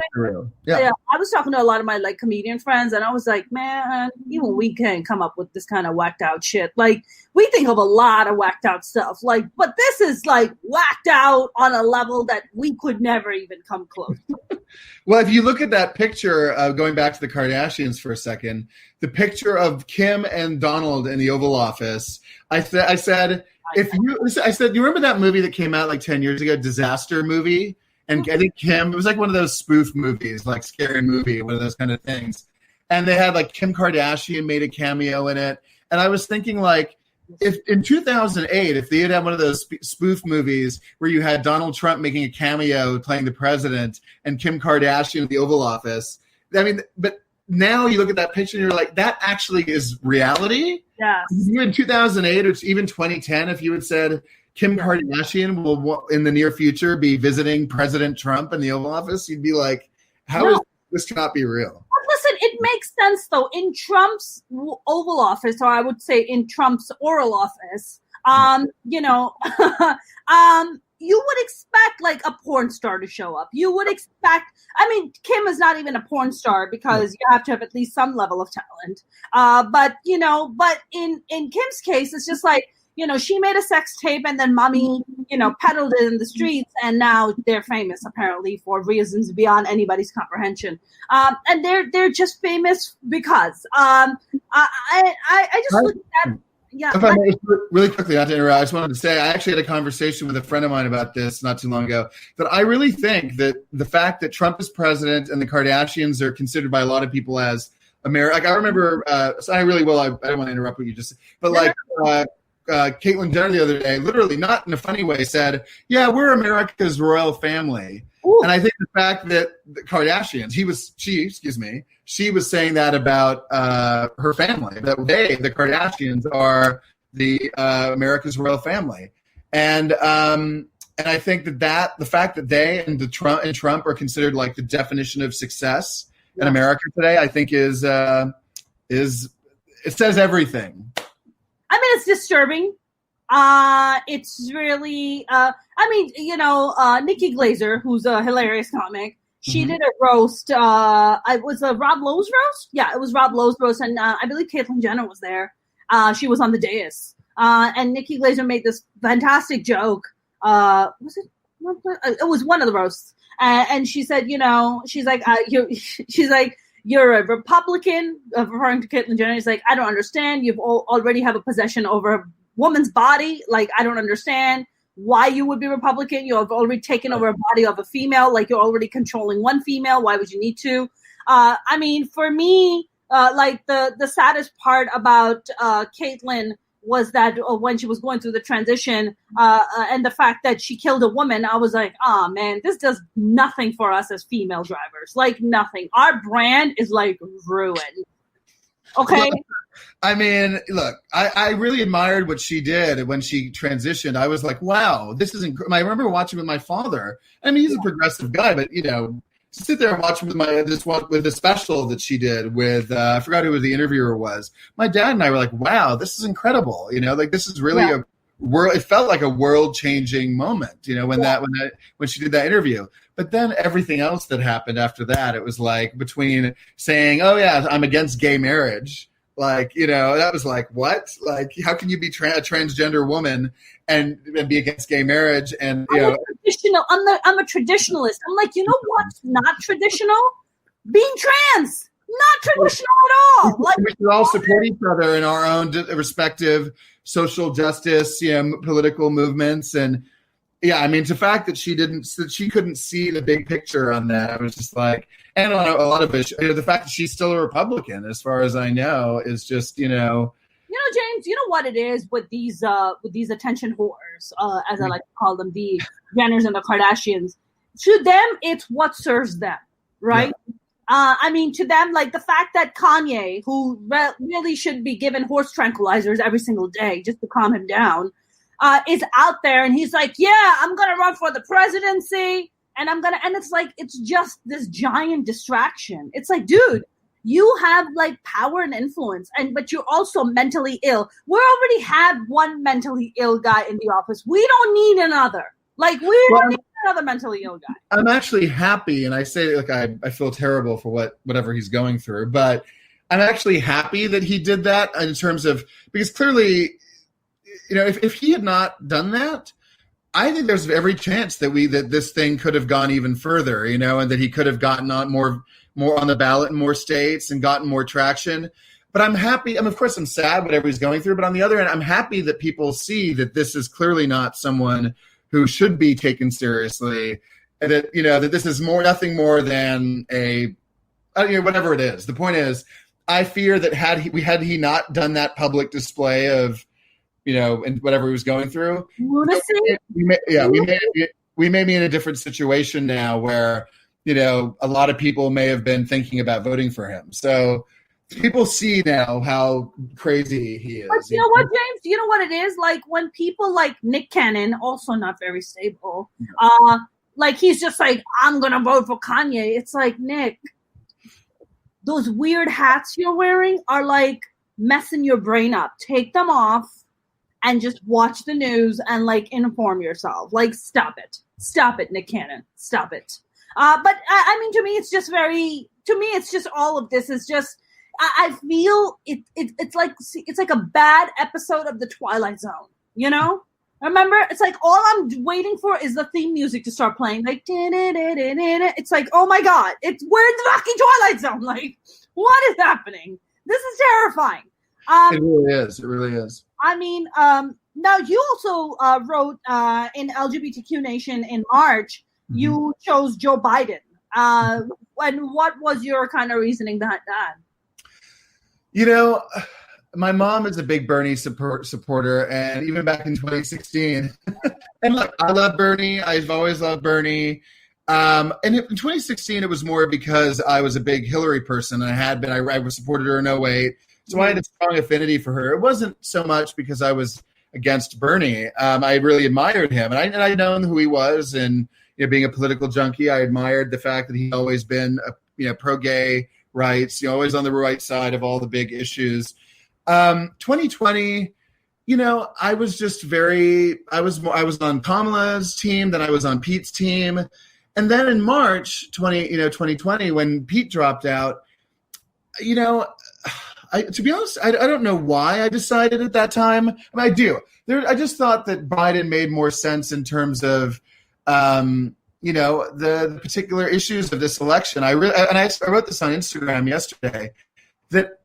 Yeah. I was talking to a lot of my like comedian friends, and I was like, man, even we can come up with this kind of whacked out shit. Like, we think of a lot of whacked out stuff. Like, but this is like whacked out on a level that we could never even come close to. Well, if you look at that picture, going back to the Kardashians for a second, the picture of Kim and Donald in the Oval Office, I said, you remember that movie that came out like 10 years ago, Disaster Movie? And I think Kim, it was like one of those spoof movies, like Scary Movie, one of those kind of things. And they had like Kim Kardashian made a cameo in it. And I was thinking like, if in 2008, if they had had one of those spoof movies where you had Donald Trump making a cameo playing the president and Kim Kardashian at the Oval Office, I mean, but now you look at that picture and you're like, that actually is reality? Yeah. You in 2008 or even 2010, if you had said, Kim Kardashian will, in the near future, be visiting President Trump in the Oval Office, you'd be like, how is this cannot be real? But listen, it makes sense, though. In Trump's Oval Office, or I would say in Trump's oral office, you would expect like a porn star to show up. You would expect, I mean, Kim is not even a porn star because you have to have at least some level of talent. But in Kim's case, it's just like, she made a sex tape and then mommy, peddled it in the streets, and now they're famous apparently for reasons beyond anybody's comprehension. And they're just famous because I just look at. Yeah. If I may, really quickly, not to interrupt, I just wanted to say I actually had a conversation with a friend of mine about this not too long ago. That I really think that the fact that Trump is president and the Kardashians are considered by a lot of people as America. Like I remember, so I really will. I don't want to interrupt what you just said, but Caitlyn Jenner the other day, literally not in a funny way, said, "Yeah, we're America's royal family." Ooh. And I think the fact that the Kardashians, she was saying that about her family, that the Kardashians are the America's royal family. And I think that the fact that they and Trump are considered like the definition of success in America today, I think is it says everything. I mean, it's disturbing. It's really, Nikki Glazer, who's a hilarious comic, she did a roast. It was a Rob Lowe's roast. Yeah, it was Rob Lowe's roast, and I believe Caitlyn Jenner was there. She was on the dais, and Nikki Glazer made this fantastic joke. Was it? It was one of the roasts, and she said, she's like, you're a Republican, referring to Caitlyn Jenner. He's like, I don't understand. You've already have a possession over a woman's body. Like, I don't understand why you would be Republican. You have already taken over a body of a female. Like, you're already controlling one female. Why would you need to? I mean, for me, the saddest part about Caitlyn was that when she was going through the transition and the fact that she killed a woman, I was like, oh man, this does nothing for us as female drivers. Like nothing. Our brand is like ruined. Okay. Look, I mean, look, I really admired what she did when she transitioned. I was like, wow, this is incredible. I remember watching with my father. I mean, he's a progressive guy, but to sit there and watch with the special that she did with I forgot who the interviewer was. My dad and I were like, "Wow, this is incredible!" This is really a world. It felt like a world-changing moment. When she did that interview. But then everything else that happened after that, it was like between saying, "Oh yeah, I'm against gay marriage." That was like, what? Like, how can you be a transgender woman and be against gay marriage? And I'm a traditionalist. I'm like, you know what's not traditional? Being trans. Not traditional at all. Like, we should all support each other in our own respective social justice, political movements. And yeah, I mean, the fact that she couldn't see the big picture on that, I was just like, and on a lot of it, the fact that she's still a Republican, as far as I know, is just, James, you know what it is with these attention whores, as I like to call them, the Jenners and the Kardashians. To them, it's what serves them, right? Yeah. I mean, to them, like the fact that Kanye, who really should be given horse tranquilizers every single day just to calm him down, is out there and he's like, yeah, I'm going to run for the presidency and it's like, it's just this giant distraction. It's like, dude, you have like power and influence but you're also mentally ill. We already have one mentally ill guy in the office. We don't need another. Like, don't need another mentally ill guy. I'm actually happy. And I say, like, I feel terrible for whatever he's going through, but I'm actually happy that he did that in terms of, because clearly, if he had not done that, I think there's every chance that this thing could have gone even further, and that he could have gotten on more on the ballot in more states and gotten more traction. But I'm happy. Of course, I'm sad whatever he's going through. But on the other hand, I'm happy that people see that this is clearly not someone who should be taken seriously. And that that this is nothing more than whatever it is. The point is, I fear that had he not done that public display of and whatever he was going through, we may be in a different situation now where, a lot of people may have been thinking about voting for him. So people see now how crazy he is. But you know what, James? You know what it is? Like when people like Nick Cannon, also not very stable, like he's just like, I'm going to vote for Kanye. It's like, Nick, those weird hats you're wearing are like messing your brain up. Take them off. And just watch the news and like inform yourself. Like, stop it, Nick Cannon, stop it. But I mean, to me, it's just all of this is just. I feel it's like a bad episode of The Twilight Zone. You know? Remember, it's like all I'm waiting for is the theme music to start playing. Like, it's like, oh my God, we're in the fucking Twilight Zone. Like, what is happening? This is terrifying. It really is. It really is. I mean, now you also wrote in LGBTQ Nation in March, you chose Joe Biden. And what was your kind of reasoning behind that? You know, my mom is a big Bernie supporter, and even back in 2016, and look, I love Bernie. I've always loved Bernie. And in 2016, it was more because I was a big Hillary person. And I had been. I supported her in 2008, so I had a strong affinity for her. It wasn't so much because I was against Bernie. I really admired him, and I'd known who he was, and being a political junkie, I admired the fact that he'd always been pro-gay rights, always on the right side of all the big issues. 2020, I was just I was on Kamala's team, then I was on Pete's team. And then in March 2020, when Pete dropped out, to be honest, I don't know why I decided at that time. I mean, I do. I just thought that Biden made more sense in terms of, the particular issues of this election. I wrote this on Instagram yesterday, that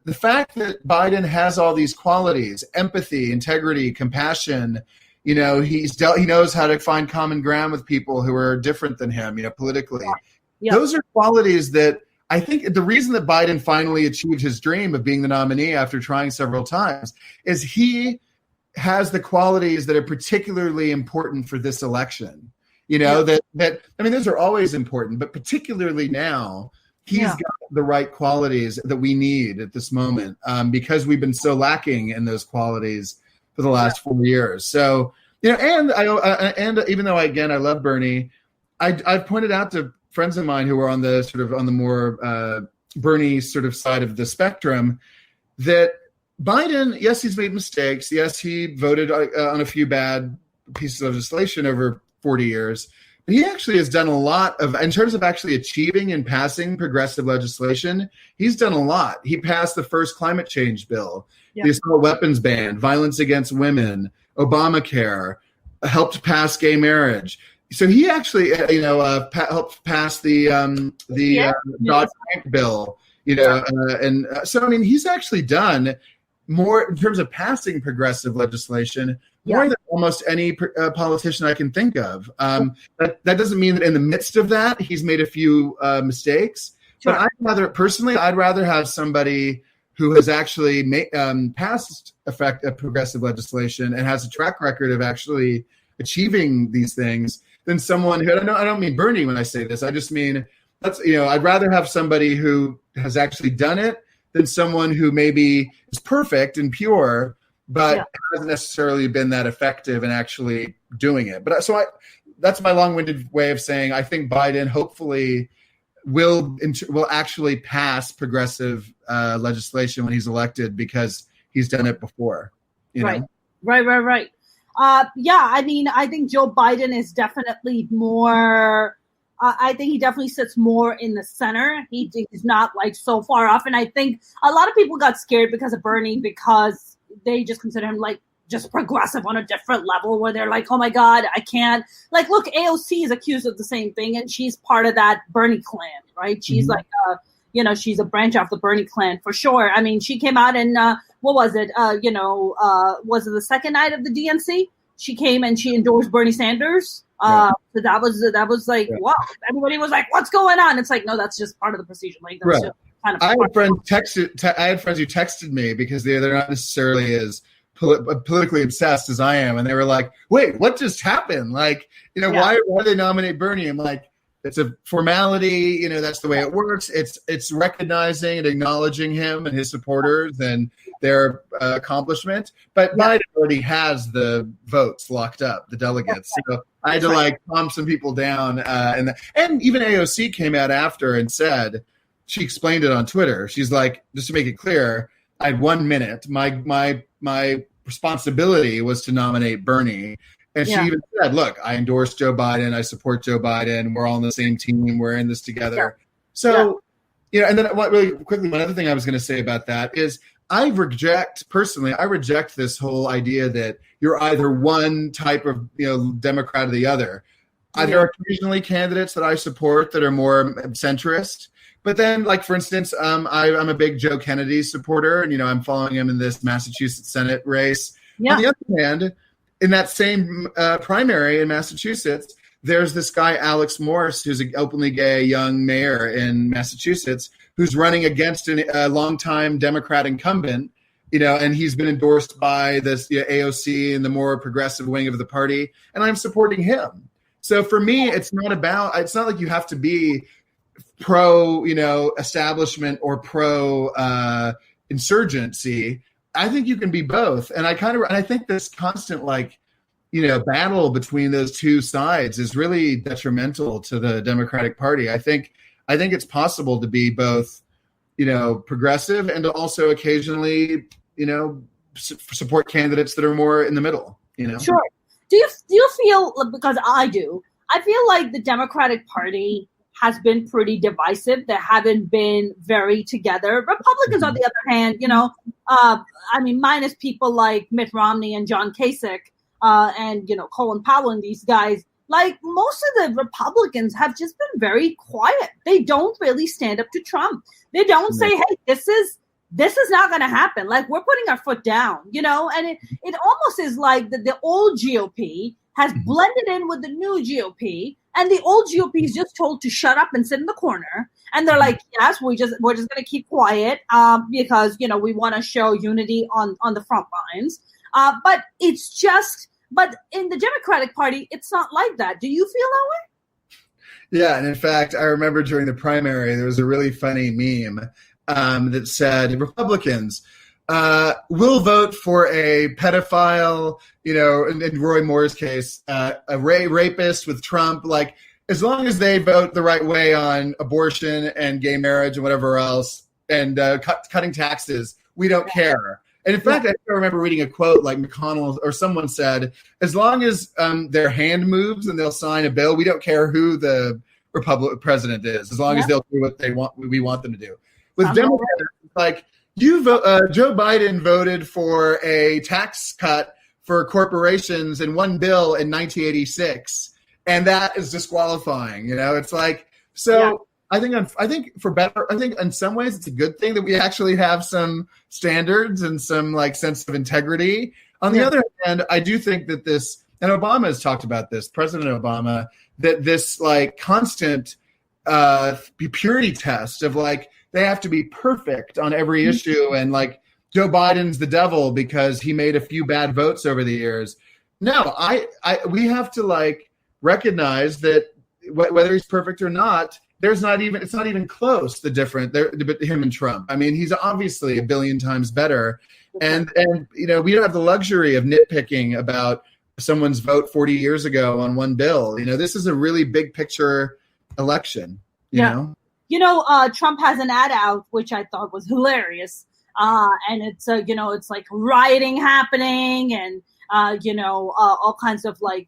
the fact that Biden has all these qualities, empathy, integrity, compassion, he knows how to find common ground with people who are different than him, politically. Yeah. Those are qualities that I think the reason that Biden finally achieved his dream of being the nominee after trying several times is he has the qualities that are particularly important for this election. That those are always important, but particularly now, he's got the right qualities that we need at this moment, because we've been so lacking in those qualities for the last 4 years. So, and even though I love Bernie, I've pointed out to friends of mine who are on the more Bernie sort of side of the spectrum that Biden, yes, he's made mistakes. Yes, he voted on a few bad pieces of legislation over 40 years. But he actually has done a lot in terms of actually achieving and passing progressive legislation. He's done a lot. He passed the first climate change bill, the assault weapons ban, violence against women, Obamacare, helped pass gay marriage. So he actually, helped pass the Dodd-Frank bill, so I mean, he's actually done more in terms of passing progressive legislation, more than almost any politician I can think of. That doesn't mean that in the midst of that, he's made a few mistakes. Sure. But I'd rather have somebody who has actually passed progressive legislation and has a track record of actually achieving these things than someone who, I don't mean Bernie when I say this. I just mean, I'd rather have somebody who has actually done it than someone who maybe is perfect and pure, but hasn't necessarily been that effective in actually doing it. But that's my long-winded way of saying I think Biden hopefully will actually pass progressive legislation when he's elected because he's done it before. Right. I mean, I think Joe Biden is definitely more. I think he definitely sits more in the center. He's not like so far off. And I think a lot of people got scared because of Bernie because they just consider him like just progressive on a different level where they're like, oh my God, I can't. Like, look, AOC is accused of the same thing and she's part of that Bernie clan, right? She's like, she's a branch off the Bernie clan for sure. I mean, she came out and what was it? Was it the second night of the DNC? She came and she endorsed Bernie Sanders. So that was like, wow. Everybody was like, what's going on? It's like, no, that's just part of the procedure. Like, that's just kind of. I had friends who texted me because they're not necessarily as politically obsessed as I am, and they were like, wait, what just happened? Like, why do they nominate Bernie? I'm like, it's a formality. That's the way it works. It's recognizing and acknowledging him and his supporters and their accomplishment. But Biden already has the votes locked up, the delegates. So I had to calm some people down. And even AOC came out after and said, she explained it on Twitter. She's like, just to make it clear, I had 1 minute. My responsibility was to nominate Bernie. And she even said, look, I endorse Joe Biden. I support Joe Biden. We're all on the same team. We're in this together. So, and then really quickly, one other thing I was going to say about that is I reject this whole idea that you're either one type of Democrat or the other. There are occasionally candidates that I support that are more centrist, but then, like for instance, I'm a big Joe Kennedy supporter, and I'm following him in this Massachusetts Senate race. Yeah. On the other hand, in that same primary in Massachusetts, there's this guy Alex Morse, who's an openly gay young mayor in Massachusetts, who's running against a longtime Democrat incumbent. And he's been endorsed by this AOC and the more progressive wing of the party, and I'm supporting him. So for me, it's not like you have to be pro, establishment or pro insurgency. I think you can be both. And I think this constant battle between those two sides is really detrimental to the Democratic Party. I think it's possible to be both, progressive and to also occasionally, support candidates that are more in the middle, Sure. Do you feel, because I do, I feel like the Democratic Party has been pretty divisive. They haven't been very together. Republicans, on the other hand, minus people like Mitt Romney and John Kasich and, Colin Powell and these guys, like most of the Republicans have just been very quiet. They don't really stand up to Trump. They don't say, hey, this is not going to happen. Like, we're putting our foot down, and it almost is like the old GOP has blended in with the new GOP, and the old GOP is just told to shut up and sit in the corner. And they're like, yes, we're just going to keep quiet because, we want to show unity on the front lines. But in the Democratic Party, it's not like that. Do you feel that way? Yeah. And in fact, I remember during the primary, there was a really funny meme that said Republicans will vote for a pedophile, in Roy Moore's case, a rapist with Trump, like as long as they vote the right way on abortion and gay marriage and whatever else and cutting taxes, we don't care. And in fact, I remember reading a quote like McConnell or someone said, as long as their hand moves and they'll sign a bill, we don't care who the Republican president is, as long as they'll do what we want them to do. With Democrats, like Joe Biden voted for a tax cut for corporations in one bill in 1986, and that is disqualifying. It's like so. Yeah. I think in some ways it's a good thing that we actually have some standards and some sense of integrity. On the other hand, I do think that this, and Obama has talked about this, President Obama, that this constant purity test of they have to be perfect on every issue, and Joe Biden's the devil because he made a few bad votes over the years. No, we have to recognize that whether he's perfect or not, it's not even close. The difference him and Trump. I mean, he's obviously a billion times better, and we don't have the luxury of nitpicking about someone's vote 40 years ago on one bill. This is a really big picture election. You know, Trump has an ad out which I thought was hilarious, and it's it's rioting happening and. All kinds of they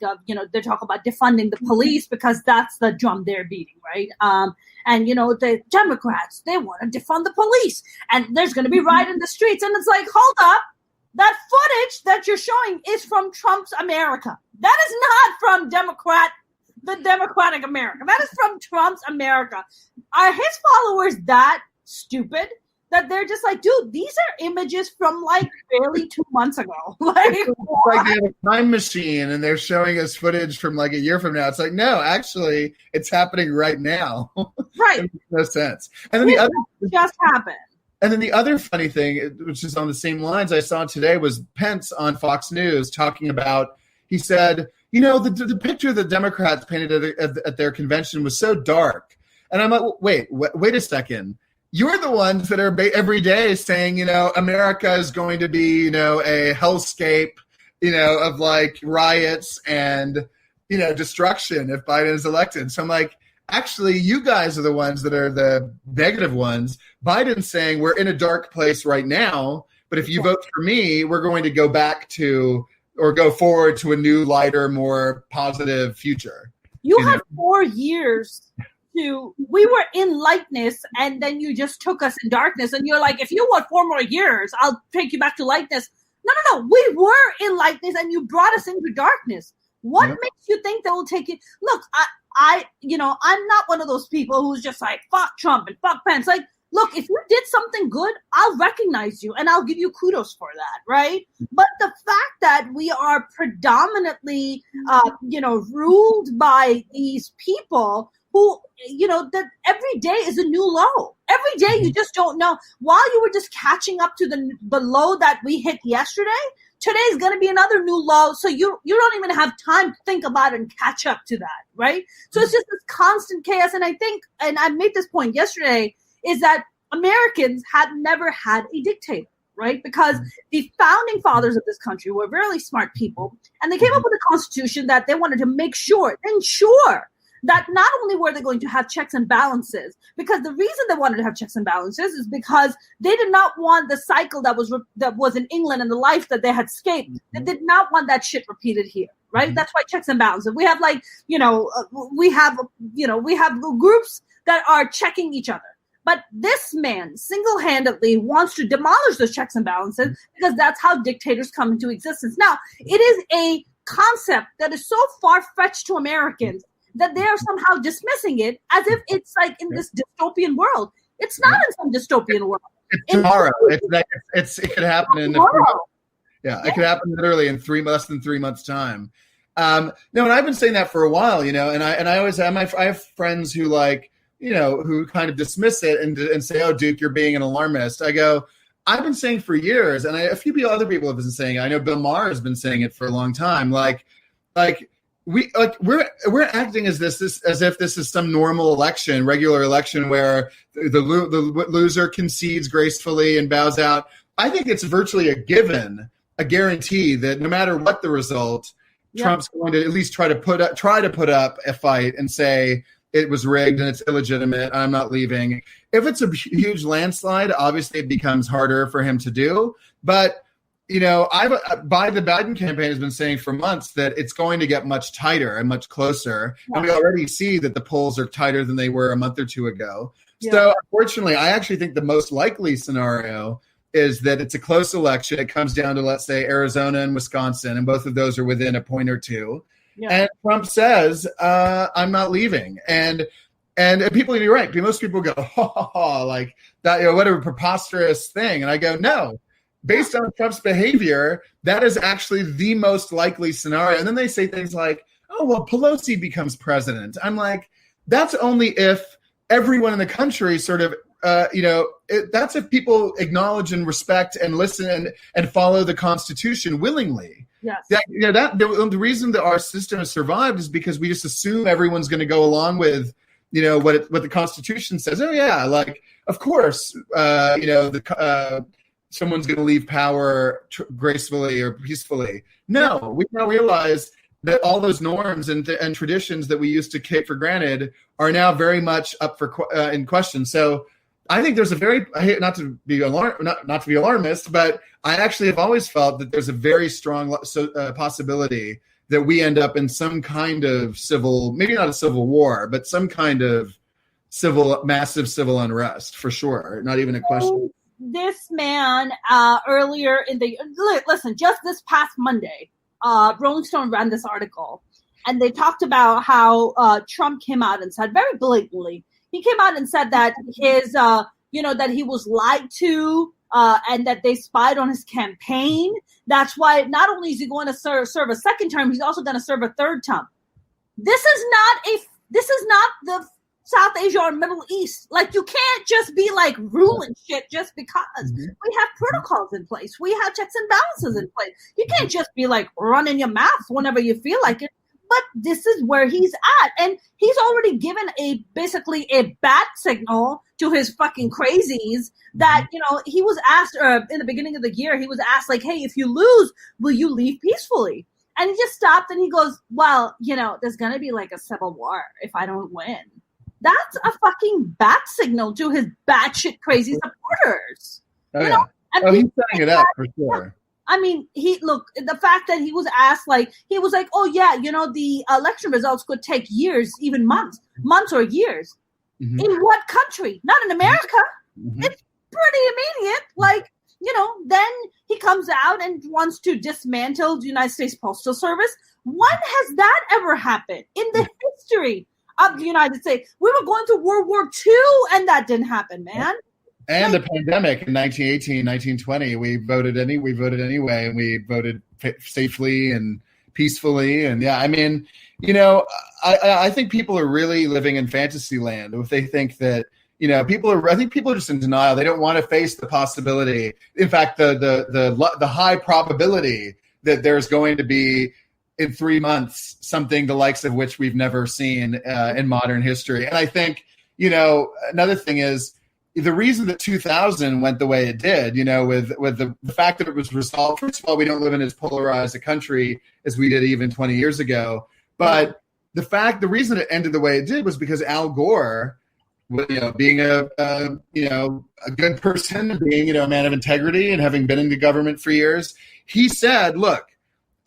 talk about defunding the police because that's the drum they're beating, right? And the Democrats, they want to defund the police, and there's going to be riot in the streets, and it's like, hold up, that footage that you're showing is from Trump's America. That is not from the Democratic America. That is from Trump's America. Are his followers that stupid? That they're just like, dude, these are images from barely 2 months ago. They have a time machine and they're showing us footage from a year from now. It's like, no, actually, it's happening right now. Right. It makes no sense. And then just happened. And then the other funny thing, which is on the same lines I saw today, was Pence on Fox News talking about. He said, the picture the Democrats painted at their convention was so dark. And I'm like, wait a second. You're the ones that are every day saying, America is going to be, a hellscape, of riots and, destruction if Biden is elected. So I'm like, actually, you guys are the ones that are the negative ones. Biden's saying we're in a dark place right now, but if you vote for me, we're going to go back to or go forward to a new, lighter, more positive future. You had 4 years we were in lightness and then you just took us in darkness and you're like, if you want 4 more years, I'll take you back to lightness. No. We were in lightness and you brought us into darkness. What makes you think that will take you? Look, I'm not one of those people who's just like, fuck Trump and fuck Pence. Like, look, if you did something good, I'll recognize you and I'll give you kudos for that, right? But the fact that we are predominantly, ruled by these people who, that every day is a new low. Every day you just don't know. While you were just catching up to the low that we hit yesterday, today is going to be another new low. So you don't even have time to think about it and catch up to that, right? So it's just this constant chaos. And I think, and I made this point yesterday, is that Americans had never had a dictator, right? Because the founding fathers of this country were really smart people, and they came up with a constitution that they wanted to ensure that not only were they going to have checks and balances, because the reason they wanted to have checks and balances is because they did not want the cycle that was in England and the life that they had escaped. They did not want that shit repeated here, right? That's why checks and balances. We have we have groups that are checking each other. But this man single-handedly wants to demolish those checks and balances because that's how dictators come into existence. Now, it is a concept that is so far-fetched to Americans that they are somehow dismissing it as if it's like in this dystopian world. It's not in some dystopian world. It's tomorrow. It could happen in tomorrow. It could happen literally in less than 3 months' time. No, and I've been saying that for a while, and I always have I have friends who who kind of dismiss it and say, "Oh, Duke, you're being an alarmist." I go, I've been saying for years, and a few other people have been saying it. I know Bill Maher has been saying it for a long time. We're acting as if this is some normal election, regular election where the loser concedes gracefully and bows out. I think it's virtually a given, a guarantee that no matter what the result, Trump's going to at least try to put up a fight and say it was rigged and it's illegitimate. I'm not leaving. If it's a huge landslide, obviously it becomes harder for him to do. But the Biden campaign has been saying for months that it's going to get much tighter and much closer. Yeah. And we already see that the polls are tighter than they were a month or two ago. Yeah. So unfortunately, I actually think the most likely scenario is that it's a close election. It comes down to, let's say, Arizona and Wisconsin, and both of those are within a point or two. Yeah. And Trump says, I'm not leaving. And people, you're right. Most people go, like that, what a preposterous thing. And I go, no. Based on Trump's behavior, that is actually the most likely scenario. And then they say things like, oh, well, Pelosi becomes president. I'm like, that's only if everyone in the country sort of, that's if people acknowledge and respect and listen and follow the Constitution willingly. Yes. The reason that our system has survived is because we just assume everyone's going to go along with, what the Constitution says. Oh, yeah, like, of course, someone's going to leave power gracefully or peacefully. No, we now realize that all those norms and traditions that we used to take for granted are now very much up for in question. So I think there's I hate not to be alarmist, but I actually have always felt that there's a very strong possibility that we end up in some kind of maybe not a civil war, but some kind of massive civil unrest for sure. Not even a question. This man earlier just this past Monday, Rolling Stone ran this article, and they talked about how Trump came out and said very blatantly, he came out and said that that he was lied to and that they spied on his campaign. That's why not only is he going to serve a second term, he's also going to serve a third term. This is not the South Asia or Middle East. Like, you can't just be like ruling shit just because. We have protocols in place. We have checks and balances in place. You can't just be like running your mouth whenever you feel like it. But this is where he's at. And he's already given basically a bat signal to his fucking crazies that, he was asked in the beginning of the year, he was asked like, hey, if you lose, will you leave peacefully? And he just stopped and he goes, well, there's going to be like a civil war if I don't win. That's a fucking bat signal to his batshit crazy supporters. Oh, yeah. He's setting it up for sure. I mean, the fact that he was asked, like, he was like, oh yeah, the election results could take years, even months or years. Mm-hmm. In what country? Not in America. Mm-hmm. It's pretty immediate. Like, then he comes out and wants to dismantle the United States Postal Service. When has that ever happened in the history of the United States? We were going through World War II, and that didn't happen, man. And the pandemic in 1918, 1920, we voted anyway, and we voted safely and peacefully. And yeah, I mean, I think people are really living in fantasy land if they think that, I think people are just in denial. They don't want to face the possibility. In fact, the high probability that there's going to be in 3 months something the likes of which we've never seen in modern history. And I think, another thing is, the reason that 2000 went the way it did, with the fact that it was resolved. First of all, we don't live in as polarized a country as we did even 20 years ago. But the reason it ended the way it did was because Al Gore, being a good person, being a man of integrity, and having been in the government for years, he said, "Look,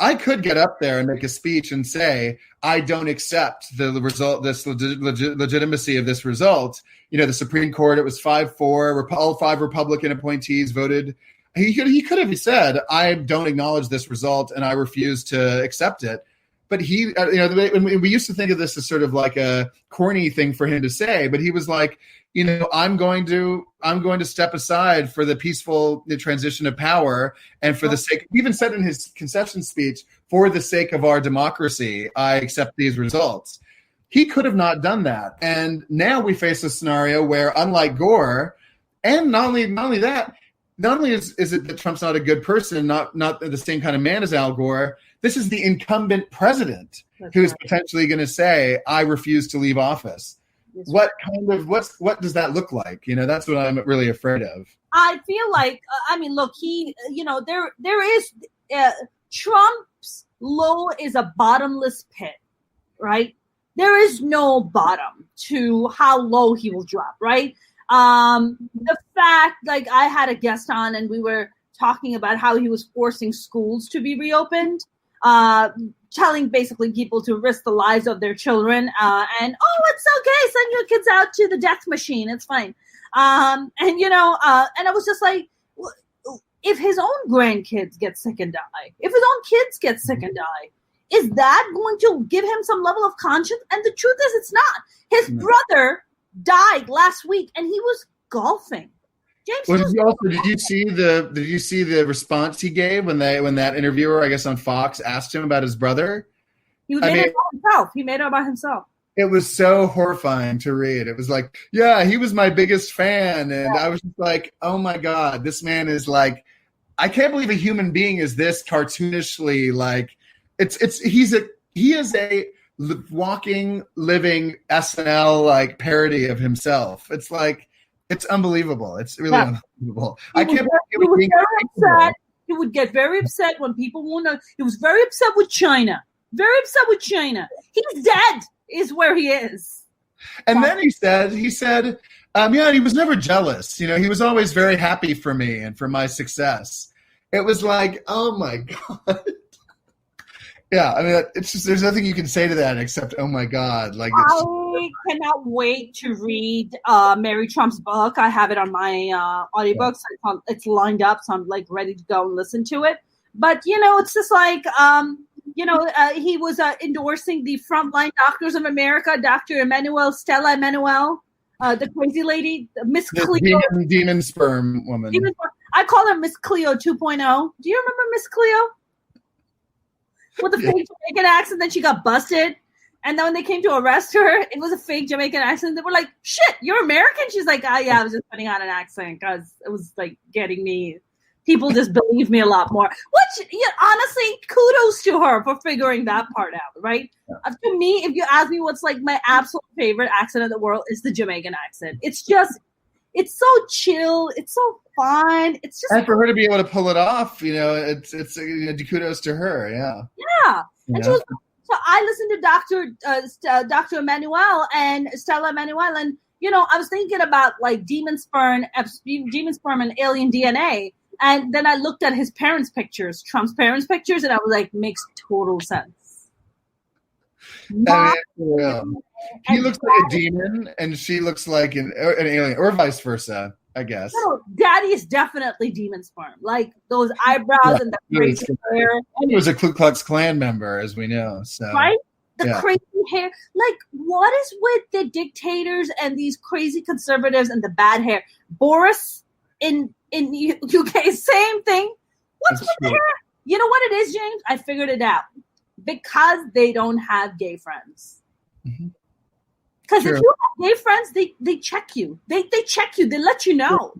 I could get up there and make a speech and say I don't accept the result, this legitimacy of this result." The Supreme Court, it was 5-4. All 5 Republican appointees voted. He could have said, "I don't acknowledge this result and I refuse to accept it." But he, we used to think of this as sort of like a corny thing for him to say. But he was like, I'm going to step aside for the peaceful transition of power, and for the sake. He even said in his concession speech, "For the sake of our democracy, I accept these results." He could have not done that, and now we face a scenario where, unlike Gore, and not only is it that Trump's not a good person, not the same kind of man as Al Gore. This is the incumbent president who's potentially going to say, "I refuse to leave office." What does that look like? That's what I'm really afraid of. I feel like, look, he, there is Trump's low is a bottomless pit, right? There is no bottom to how low he will drop, right? The fact, like, I had a guest on and we were talking about how he was forcing schools to be reopened, telling basically people to risk the lives of their children, and it's okay, send your kids out to the death machine, it's fine. And I was just like, if his own grandkids get sick and die, if his own kids get sick and die, is that going to give him some level of conscience? And the truth is, it's not. His brother died last week, and he was golfing. James, did you see the response he gave when that interviewer, I guess on Fox, asked him about his brother? He made it about himself. He made it about himself. It was so horrifying to read. It was like, yeah, he was my biggest fan, and I was just like, oh my God, this man is like, I can't believe a human being is this cartoonishly like. He is a walking, living SNL like parody of himself. It's like, it's unbelievable. It's really unbelievable. I can't believe he would get very upset when people won't know. He was very upset with China. Very upset with China. He's dead is where he is. And then he said, he was never jealous. He was always very happy for me and for my success. It was like, oh my God. Yeah, it's just, there's nothing you can say to that except, oh my God. Like, I cannot wait to read Mary Trump's book. I have it on my audiobooks. Yeah. It's lined up, so I'm like ready to go and listen to it. But, it's just like, he was endorsing the frontline doctors of America, Dr. Stella Emanuel, the crazy lady, Miss Cleo. Demon sperm woman. I call her Miss Cleo 2.0. Do you remember Miss Cleo? With a fake Jamaican accent, then she got busted. And then when they came to arrest her, it was a fake Jamaican accent. They were like, "Shit, you're American?" She's like, yeah, I was just putting on an accent because it was like getting me. People just believe me a lot more. Which, honestly, kudos to her for figuring that part out, right? To me, if you ask me what's like my absolute favorite accent in the world, is the Jamaican accent. It's just, it's so chill. It's so fun. It's just, and for her to be able to pull it off, it's kudos to her. Yeah. Yeah. And she was, so I listened to Dr. Emanuel and Stella Emanuel, and I was thinking about like demon sperm and alien DNA, And then I looked at his parents' pictures, Trump's parents' pictures, and I was like, makes total sense. He looks like a demon, and she looks like an alien, or vice versa, I guess. No, Daddy is definitely demon sperm. Like those eyebrows and the crazy hair. He was a Ku Klux Klan member, as we know. So right? The crazy hair. Like, what is with the dictators and these crazy conservatives and the bad hair? Boris in UK, same thing. What's with the hair? You know what it is, James? I figured it out. Because they don't have gay friends. Because if you have gay friends, they check you. They check you. They let you know.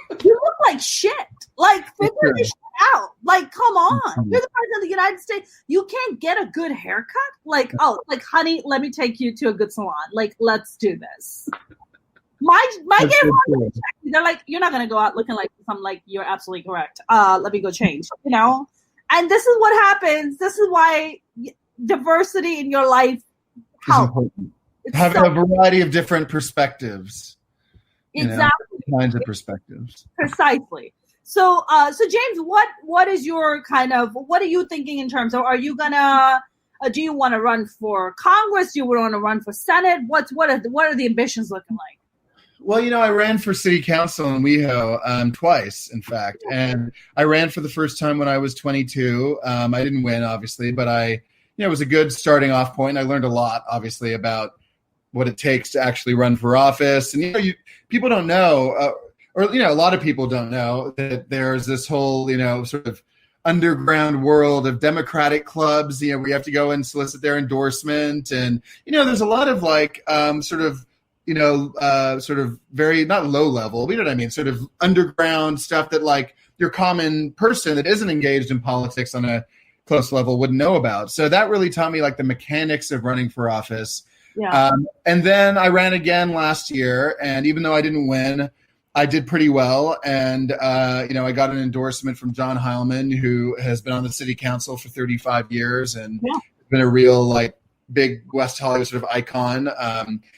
Like, you look like shit. Like, figure this shit out. Like, come on. You're the president of the United States. You can't get a good haircut? Like, oh, like, honey, let me take you to a good salon. Like, let's do this. My gay friends, they're like, you're not going to go out looking like this. I'm like, you're absolutely correct. Let me go change, you know? And this is what happens. This is why diversity in your life helps. Having a variety of different perspectives. Exactly. Kinds of perspectives. Precisely. So James, what is your what are you thinking in terms of, are you gonna, do you want to run for Congress? Do you want to run for Senate? What are the ambitions looking like? Well, I ran for city council in WeHo twice, in fact. And I ran for the first time when I was 22. I didn't win, obviously, but it was a good starting off point. I learned a lot, obviously, about what it takes to actually run for office. And, people don't know, or a lot of people don't know that there's this whole, sort of underground world of Democratic clubs, where you have to go and solicit their endorsement. And, there's a lot of sort of very, not low level, but you know what I mean, sort of underground stuff that your common person that isn't engaged in politics on a close level wouldn't know about. So that really taught me the mechanics of running for office. Yeah. And then I ran again last year, and even though I didn't win, I did pretty well. And, I got an endorsement from John Heilman, who has been on the city council for 35 years and been a real big West Hollywood sort of icon.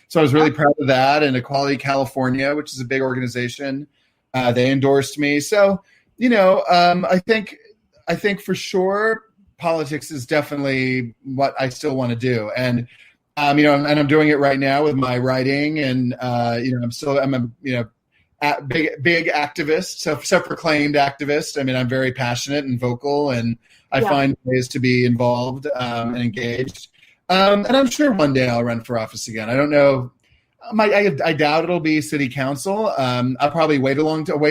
So I was really proud of that. And Equality California, which is a big organization, they endorsed me. So, I think for sure politics is definitely what I still want to do. And, and I'm doing it right now with my writing, and I'm a big activist, self-proclaimed activist. I mean, I'm very passionate and vocal, and I find ways to be involved and engaged. And I'm sure one day I'll run for office again. I don't know. I doubt it'll be city council. I'll probably wait a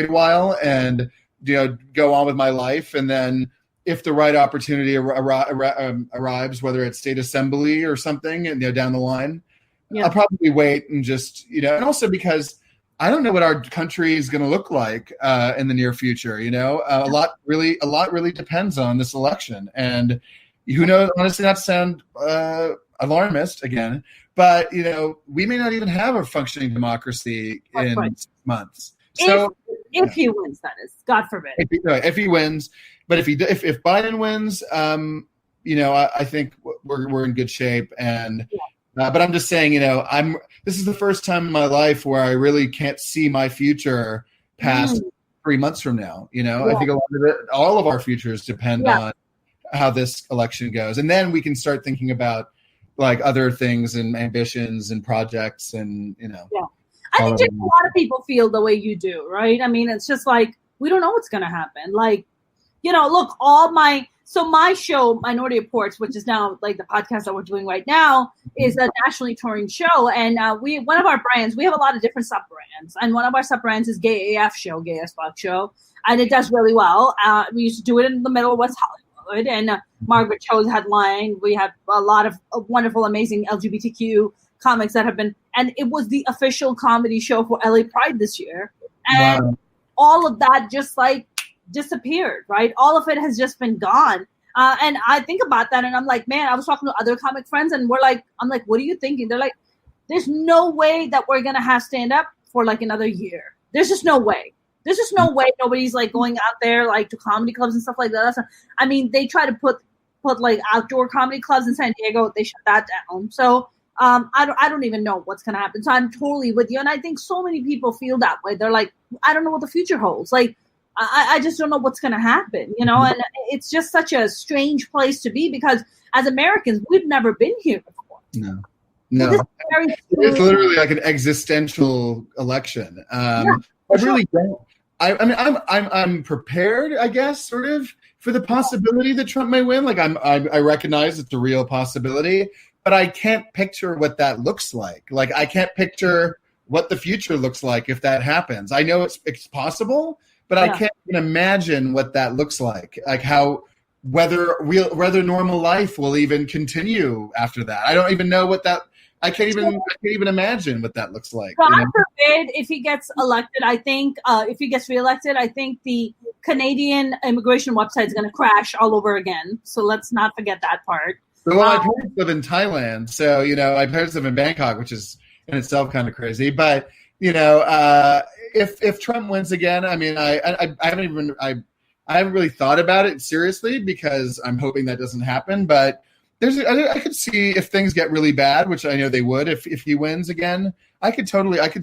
while and go on with my life, and then if the right opportunity arrives, whether it's state assembly or something, and down the line, I'll probably wait and just and also because I don't know what our country is going to look like in the near future. A lot really depends on this election, and who knows? Honestly, not to sound alarmist again, but we may not even have a functioning democracy in 6 months. So if he wins, that is, God forbid. If he wins. But if Biden wins, I think we're in good shape. And but I'm just saying, this is the first time in my life where I really can't see my future past 3 months from now. I think all of our futures depend on how this election goes, and then we can start thinking about other things and ambitions and projects, and I think just a lot of people feel the way you do, right? I mean, it's just we don't know what's going to happen. Look, my show, Minority Reportz, which is now the podcast that we're doing right now, is a nationally touring show. And one of our brands, we have a lot of different sub brands. And one of our sub brands is Gay AF Show, Gay as Fuck Show. And it does really well. We used to do it in the middle of West Hollywood. And Margaret Cho's headline. We have a lot of wonderful, amazing LGBTQ comics that have been, and it was the official comedy show for LA Pride this year. And all of that just disappeared, right? All of it has just been gone. And I think about that and I'm like, man, I was talking to other comic friends and I'm like, what are you thinking? They're like, there's no way that we're going to have stand up for another year. There's just no way. There's just no way nobody's going out there to comedy clubs and stuff like that. I mean, they try to put outdoor comedy clubs in San Diego. They shut that down. So I don't even know what's going to happen. So I'm totally with you. And I think so many people feel that way. They're like, I don't know what the future holds. I just don't know what's going to happen, you know, and it's just such a strange place to be because as Americans, we've never been here before. No. It's literally like an existential election. I really don't. I mean, I'm prepared, I guess, sort of for the possibility that Trump may win. Like I recognize it's a real possibility, but I can't picture what that looks like. Like I can't picture what the future looks like if that happens. I know it's possible, but I can't even imagine what that looks like. Like whether normal life will even continue after that. I don't even know what that. I can't even imagine what that looks like. God forbid if he gets elected. I think if he gets reelected, I think the Canadian immigration website is going to crash all over again. So let's not forget that part. Well, my parents live in Thailand, so my parents live in Bangkok, which is in itself kind of crazy. But if Trump wins again, I mean, I haven't really thought about it seriously because I'm hoping that doesn't happen. But I could see if things get really bad, which I know they would if he wins again. I could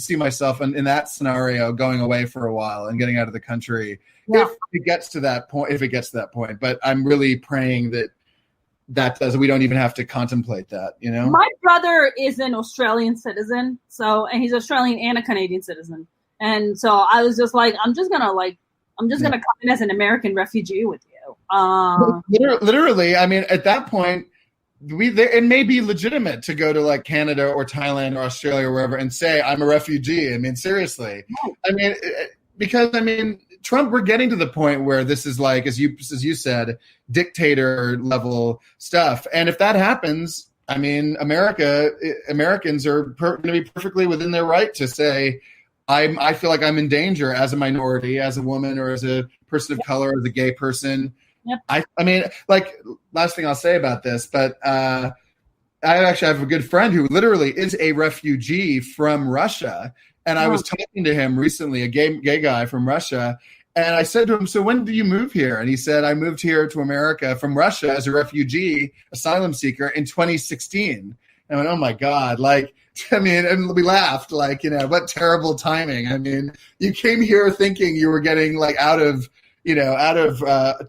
see myself in that scenario going away for a while and getting out of the country if it gets to that point. But I'm really praying that we don't even have to contemplate that. My brother is an Australian citizen, and he's Australian and a Canadian citizen, and so I was just like, I'm just gonna come in as an American refugee with you. Literally, I mean, at that point. It may be legitimate to go to like Canada or Thailand or Australia or wherever and say I'm a refugee. I mean, seriously. I mean, because Trump, we're getting to the point where this is like, as you said, dictator level stuff. And if that happens, I mean, Americans are going to be perfectly within their right to say, I feel like I'm in danger as a minority, as a woman, or as a person of color, as a gay person. Yep. I mean, like, last thing I'll say about this, but I actually have a good friend who literally is a refugee from Russia. And I was talking to him recently, a gay guy from Russia. And I said to him, so when did you move here? And he said, I moved here to America from Russia as a refugee, asylum seeker in 2016. And I went, oh my God. Like, I mean, and we laughed, like, what terrible timing. I mean, you came here thinking you were getting like out of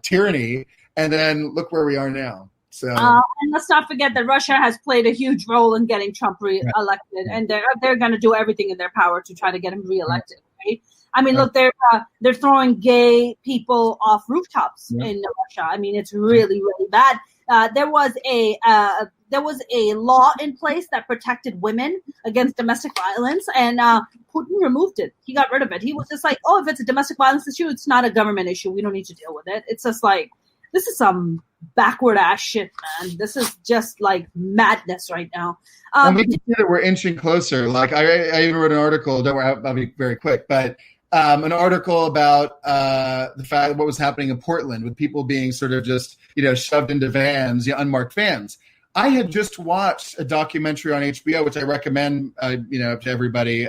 tyranny, and then look where we are now. So, and let's not forget that Russia has played a huge role in getting Trump re-elected, and they're going to do everything in their power to try to get him re-elected. Right? I mean, look, they're throwing gay people off rooftops in Russia. I mean, it's really, really bad. There was a law in place that protected women against domestic violence, and Putin removed it. He got rid of it. He was just like, oh, if it's a domestic violence issue, it's not a government issue. We don't need to deal with it. It's just like, this is some backward ass shit, man. This is just like madness right now. And we can see that we're inching closer. Like I even wrote an article, I'll be very quick, but an article about the fact what was happening in Portland with people being sort of just, shoved into vans, unmarked vans. I had just watched a documentary on HBO, which I recommend, to everybody,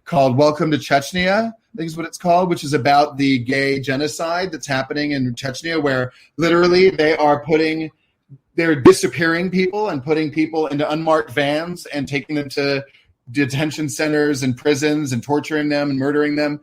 called "Welcome to Chechnya." I think is what it's called, which is about the gay genocide that's happening in Chechnya, where literally they're disappearing people and putting people into unmarked vans and taking them to detention centers and prisons and torturing them and murdering them.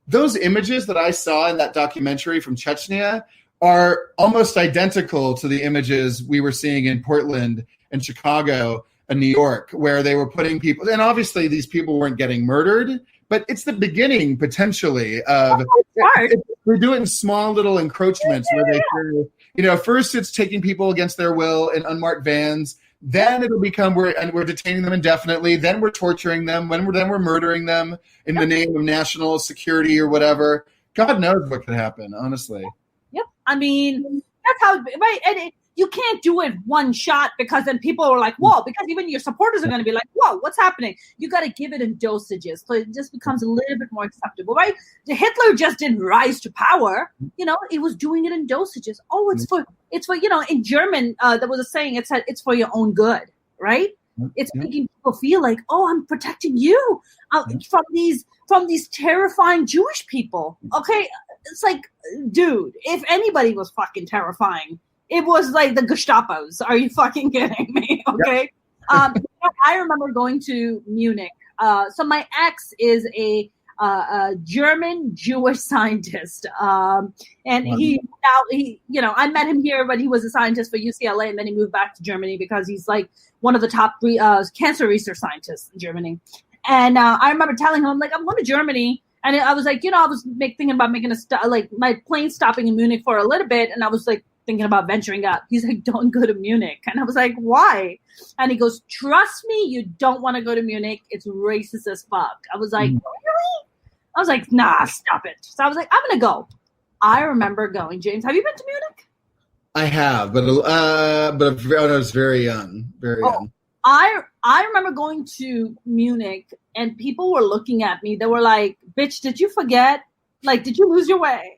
Those images that I saw in that documentary from Chechnya are almost identical to the images we were seeing in Portland and Chicago and New York, where they were putting people, and obviously these people weren't getting murdered, but it's the beginning potentially of, we're doing small little encroachments where they, first it's taking people against their will in unmarked vans, then it'll become we're detaining them indefinitely, then we're torturing them, then we're murdering them in the name of national security or whatever. God knows what could happen, honestly. Yep. I mean, that's how, right? And you can't do it one shot because then people are like, whoa, because even your supporters are going to be like, whoa, what's happening? You got to give it in dosages. So it just becomes a little bit more acceptable, right? Hitler just didn't rise to power. It was doing it in dosages. Oh, it's for, in German, there was a saying, it said, it's for your own good, right? It's making people feel like, oh, I'm protecting you from these terrifying Jewish people. Okay. It's like, dude, if anybody was fucking terrifying, it was like the Gestapos. Are you fucking kidding me? Okay. Yep. I remember going to Munich. So my ex is a German Jewish scientist. And he, I met him here, but he was a scientist for UCLA, and then he moved back to Germany because he's like one of the top 3 cancer research scientists in Germany. And I remember telling him, I'm like, I'm going to Germany. And I was like, I was thinking about making my plane stopping in Munich for a little bit. And I was like thinking about venturing out. He's like, don't go to Munich. And I was like, why? And he goes, trust me, you don't want to go to Munich. It's racist as fuck. I was like, really? I was like, nah, stop it. So I was like, I'm going to go. I remember going. James, have you been to Munich? I have, but I was very young, very young. I remember going to Munich and people were looking at me. They were like, bitch, did you forget? Like, did you lose your way?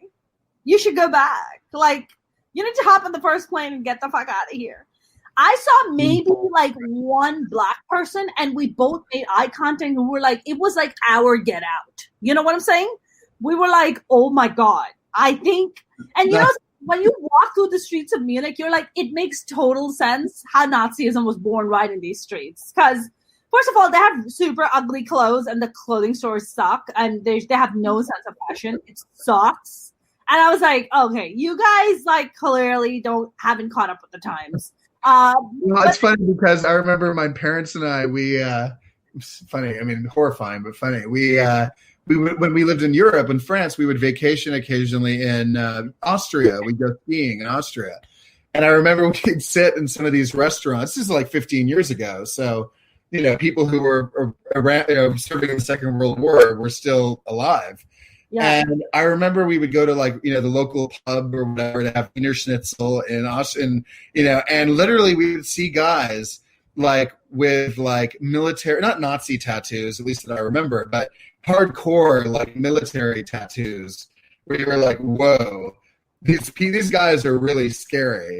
You should go back. Like, you need to hop on the first plane and get the fuck out of here. I saw maybe like one black person and we both made eye contact and we were like, it was like our get out. You know what I'm saying? We were like, oh my God. I think, and you know, when you walk through the streets of Munich, you're like, it makes total sense how Nazism was born right in these streets. Because, first of all, they have super ugly clothes and the clothing stores suck. And they have no sense of fashion. It sucks. And I was like, okay, you guys like clearly haven't caught up with the times. It's funny because I remember my parents and I, it's funny, I mean, horrifying, but funny. When we lived in Europe, in France, we would vacation occasionally in Austria. We'd go skiing in Austria. And I remember we'd sit in some of these restaurants. This is like 15 years ago. So, people who were around, serving in the Second World War were still alive. Yeah. And I remember we would go to the local pub or whatever to have Wiener Schnitzel in Austria, and literally we would see guys with military, not Nazi tattoos, at least that I remember, but hardcore military tattoos where you were like, whoa, these guys are really scary.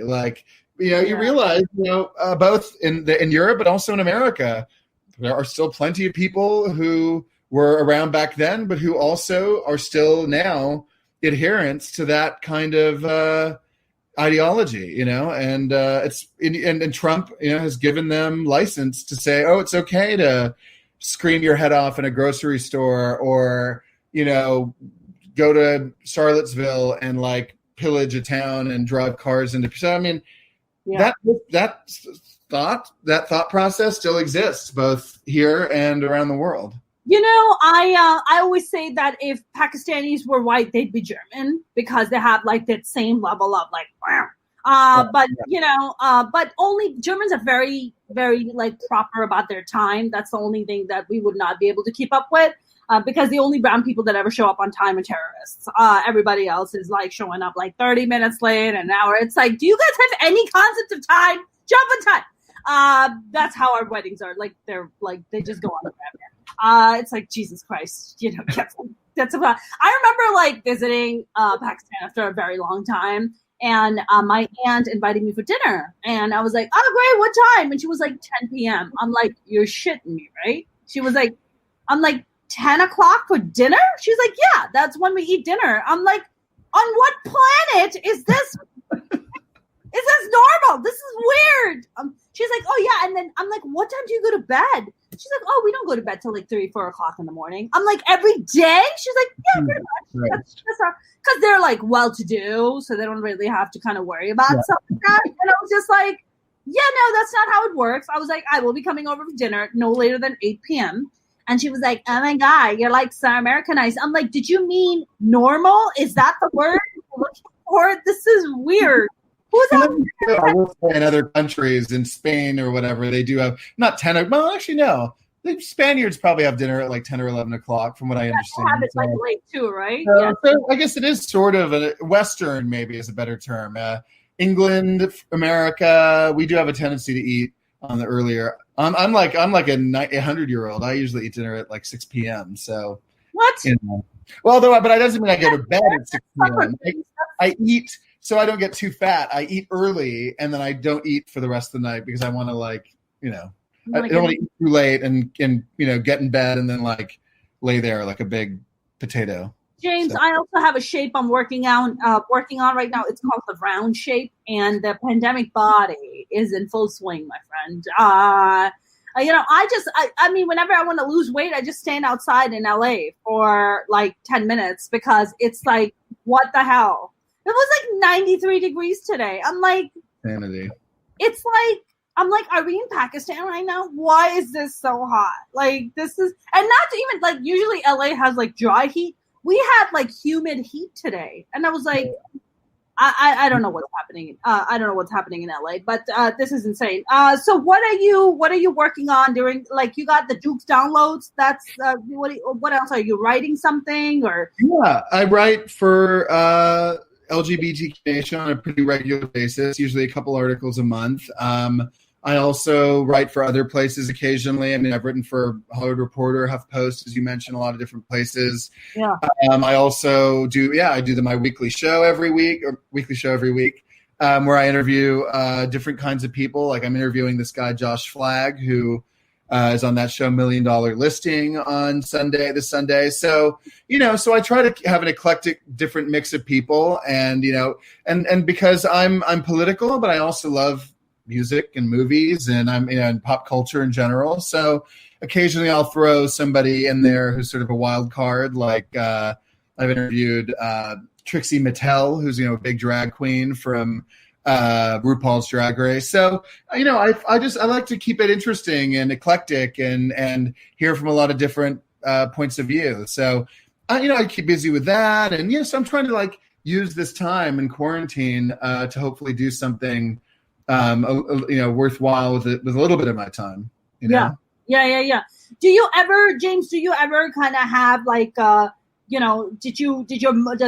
You realize, both in Europe but also in America, there are still plenty of people who were around back then, but who also are still now adherents to that kind of ideology, and and Trump, has given them license to say, oh, it's okay to scream your head off in a grocery store or, go to Charlottesville and pillage a town and drive cars into. So, I mean, that thought process still exists both here and around the world. I always say that if Pakistanis were white, they'd be German because they have that same level of but only Germans are very, very proper about their time. That's the only thing that we would not be able to keep up with because the only brown people that ever show up on time are terrorists. Everybody else is showing up 30 minutes late, an hour. It's like, do you guys have any concept of time? Jump on time. That's how our weddings are. They're they just go on the rabbit. It's like, Jesus Christ, that's about. I remember visiting Pakistan after a very long time, and my aunt invited me for dinner, and I was like, oh great, what time? And she was like 10 p.m. I'm like, you're shitting me, right? She was like, I'm like 10 o'clock for dinner? She's like, yeah, that's when we eat dinner. I'm like, on what planet is this? Is this normal? This is weird. She's like, oh yeah, and then I'm like, what time do you go to bed? She's like, oh, we don't go to bed till 3, 4 o'clock in the morning. I'm like, every day? She's like, yeah, pretty much. Right. Because they're well-to-do, so they don't really have to kind of worry about stuff like that. And I was just like, yeah, no, that's not how it works. I was like, I will be coming over for dinner no later than 8 p.m. And she was like, oh my God, you're so Americanized. I'm like, did you mean normal? Is that the word you're looking for? This is weird. In other countries, in Spain or whatever, they do have not 10. Well, actually, no. The Spaniards probably have dinner at 10 or 11 o'clock, from what I understand. Have it late too, right? So I guess it is sort of a Western, maybe is a better term. England, America, we do have a tendency to eat on the earlier. I'm like a 100-year-old. I usually eat dinner at 6 p.m. So what? But that doesn't mean I go to bed at 6 p.m. I eat. So I don't get too fat. I eat early, and then I don't eat for the rest of the night because I want to I don't want to eat too late and get in bed and then lay there like a big potato. James, so. I also have a shape I'm working on right now. It's called the round shape, and the pandemic body is in full swing, my friend. I mean, whenever I want to lose weight, I just stand outside in LA for like 10 minutes because it's like, what the hell? It was like 93 degrees today. I'm like, sanity. It's like, I'm like, are we in Pakistan right now? Why is this so hot? Like, this is, and not even like, usually LA has like dry heat. We had like humid heat today. And I was like, I don't know what's happening. I don't know what's happening in LA, but this is insane. So what are you working on during, like, you got the Duke's downloads? That's what else? Are you writing something or? Yeah, I write for LGBTQ Nation on a pretty regular basis, usually a couple articles a month. I also write for other places occasionally. I mean, I've written for Hollywood Reporter, HuffPost, as you mentioned, a lot of different places. Yeah. I also do my weekly show every week, where I interview different kinds of people. Like I'm interviewing this guy, Josh Flagg, who is on that show $1 Million Listing on this Sunday. So, so I try to have an eclectic, different mix of people, and because I'm political, but I also love music and movies, and I'm and pop culture in general. So occasionally I'll throw somebody in there who's sort of a wild card. Like I've interviewed Trixie Mattel, who's a big drag queen from RuPaul's Drag Race. So I like to keep it interesting and eclectic and hear from a lot of different points of view. So I keep busy with that, and so I'm trying to like use this time in quarantine to hopefully do something worthwhile with a little bit of my time. Yeah. Do you ever, James? Do you ever kind of have like, does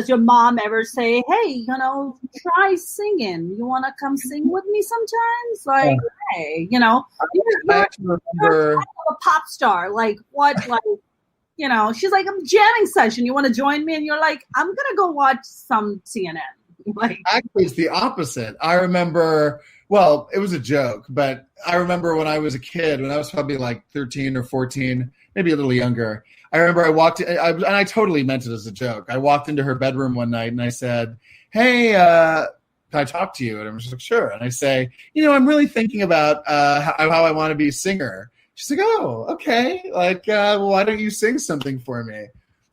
your mom ever say, hey, try singing? You want to come sing with me sometimes? Like, hey, I actually remember a pop star. Like what? Like, she's like, I'm jamming session. You want to join me? And you're like, I'm gonna go watch some CNN. Like, actually, it's the opposite. I remember. Well, it was a joke, but I remember when I was a kid, when I was probably like 13 or 14, maybe a little younger. I remember I walked in, and I totally meant it as a joke. I walked into her bedroom one night and I said, hey, can I talk to you? And I'm just like, sure. And I say, I'm really thinking about how I want to be a singer. She's like, oh, okay. Like, well, why don't you sing something for me?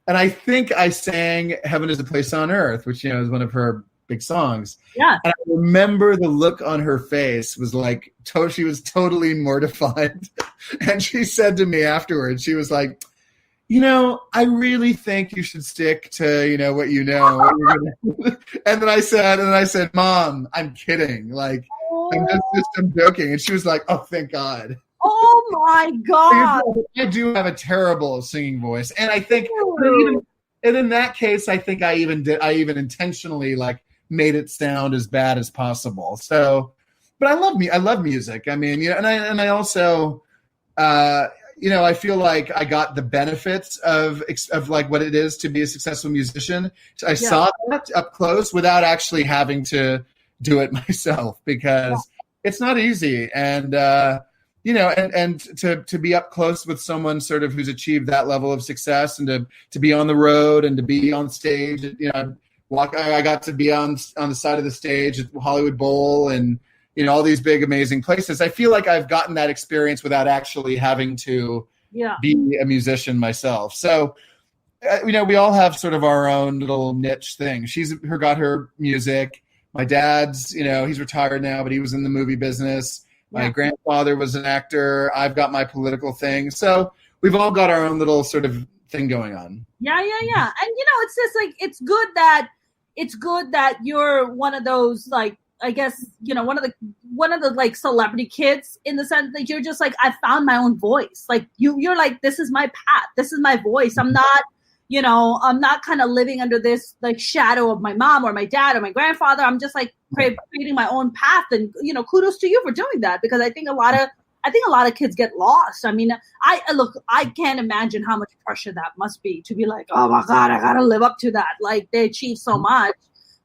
And I think I sang Heaven is a Place on Earth, which, is one of her big songs. Yeah. And I remember the look on her face was like, she was totally mortified. And she said to me afterwards, she was like, I really think you should stick to, what you know. And then I said, Mom, I'm kidding. Like, I'm joking. And she was like, oh, thank God. Oh my God. I do have a terrible singing voice. And I think, and in that case, I think I even intentionally like made it sound as bad as possible. So, but I love music. I mean, and I also, I feel like I got the benefits of like what it is to be a successful musician. So I saw that up close without actually having to do it myself, because it's not easy. And, and to be up close with someone sort of who's achieved that level of success, and to be on the road and to be on stage, I got to be on the side of the stage at Hollywood Bowl and, all these big, amazing places. I feel like I've gotten that experience without actually having to be a musician myself. So, we all have sort of our own little niche thing. She's got her music. My dad's, he's retired now, but he was in the movie business. My grandfather was an actor. I've got my political thing. So we've all got our own little sort of thing going on. Yeah. And it's just like, it's good that you're one of those, like, I guess, one of the like celebrity kids, in the sense that you're just like, I found my own voice. Like you're like, this is my path. This is my voice. I'm not kind of living under this like shadow of my mom or my dad or my grandfather. I'm just like creating my own path. And, kudos to you for doing that, because I think a lot of kids get lost. I mean, I can't imagine how much pressure that must be to be like, oh my God, I got to live up to that. Like they achieve so much,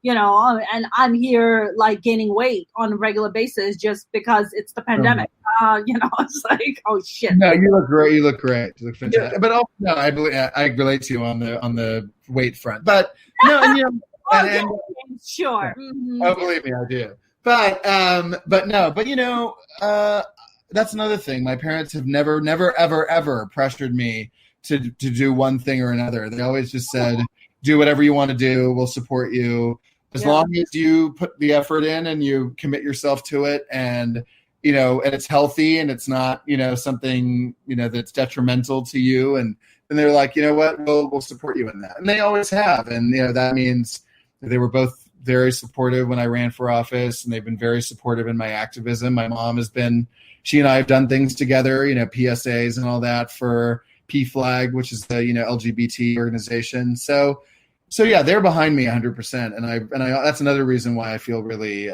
and I'm here like gaining weight on a regular basis just because it's the pandemic. It's like, oh shit. No, you look great. You look fantastic. Yeah. But also, no, I relate to you on the weight front. But no, and sure. Mm-hmm. Oh, believe me, I do. But that's another thing. My parents have never, ever, ever pressured me to do one thing or another. They always just said, do whatever you want to do. We'll support you. As long as you put the effort in and you commit yourself to it, and, you know, and it's healthy and it's not, you know, something, you know, that's detrimental to you. And they're like, you know what, we'll support you in that. And they always have. And, you know, that means they were both very supportive when I ran for office, and they've been very supportive in my activism. My mom has been, she and I have done things together, you know, PSAs and all that for PFLAG, which is the, you know, LGBT organization. So yeah, they're behind me 100%. And I that's another reason why I feel really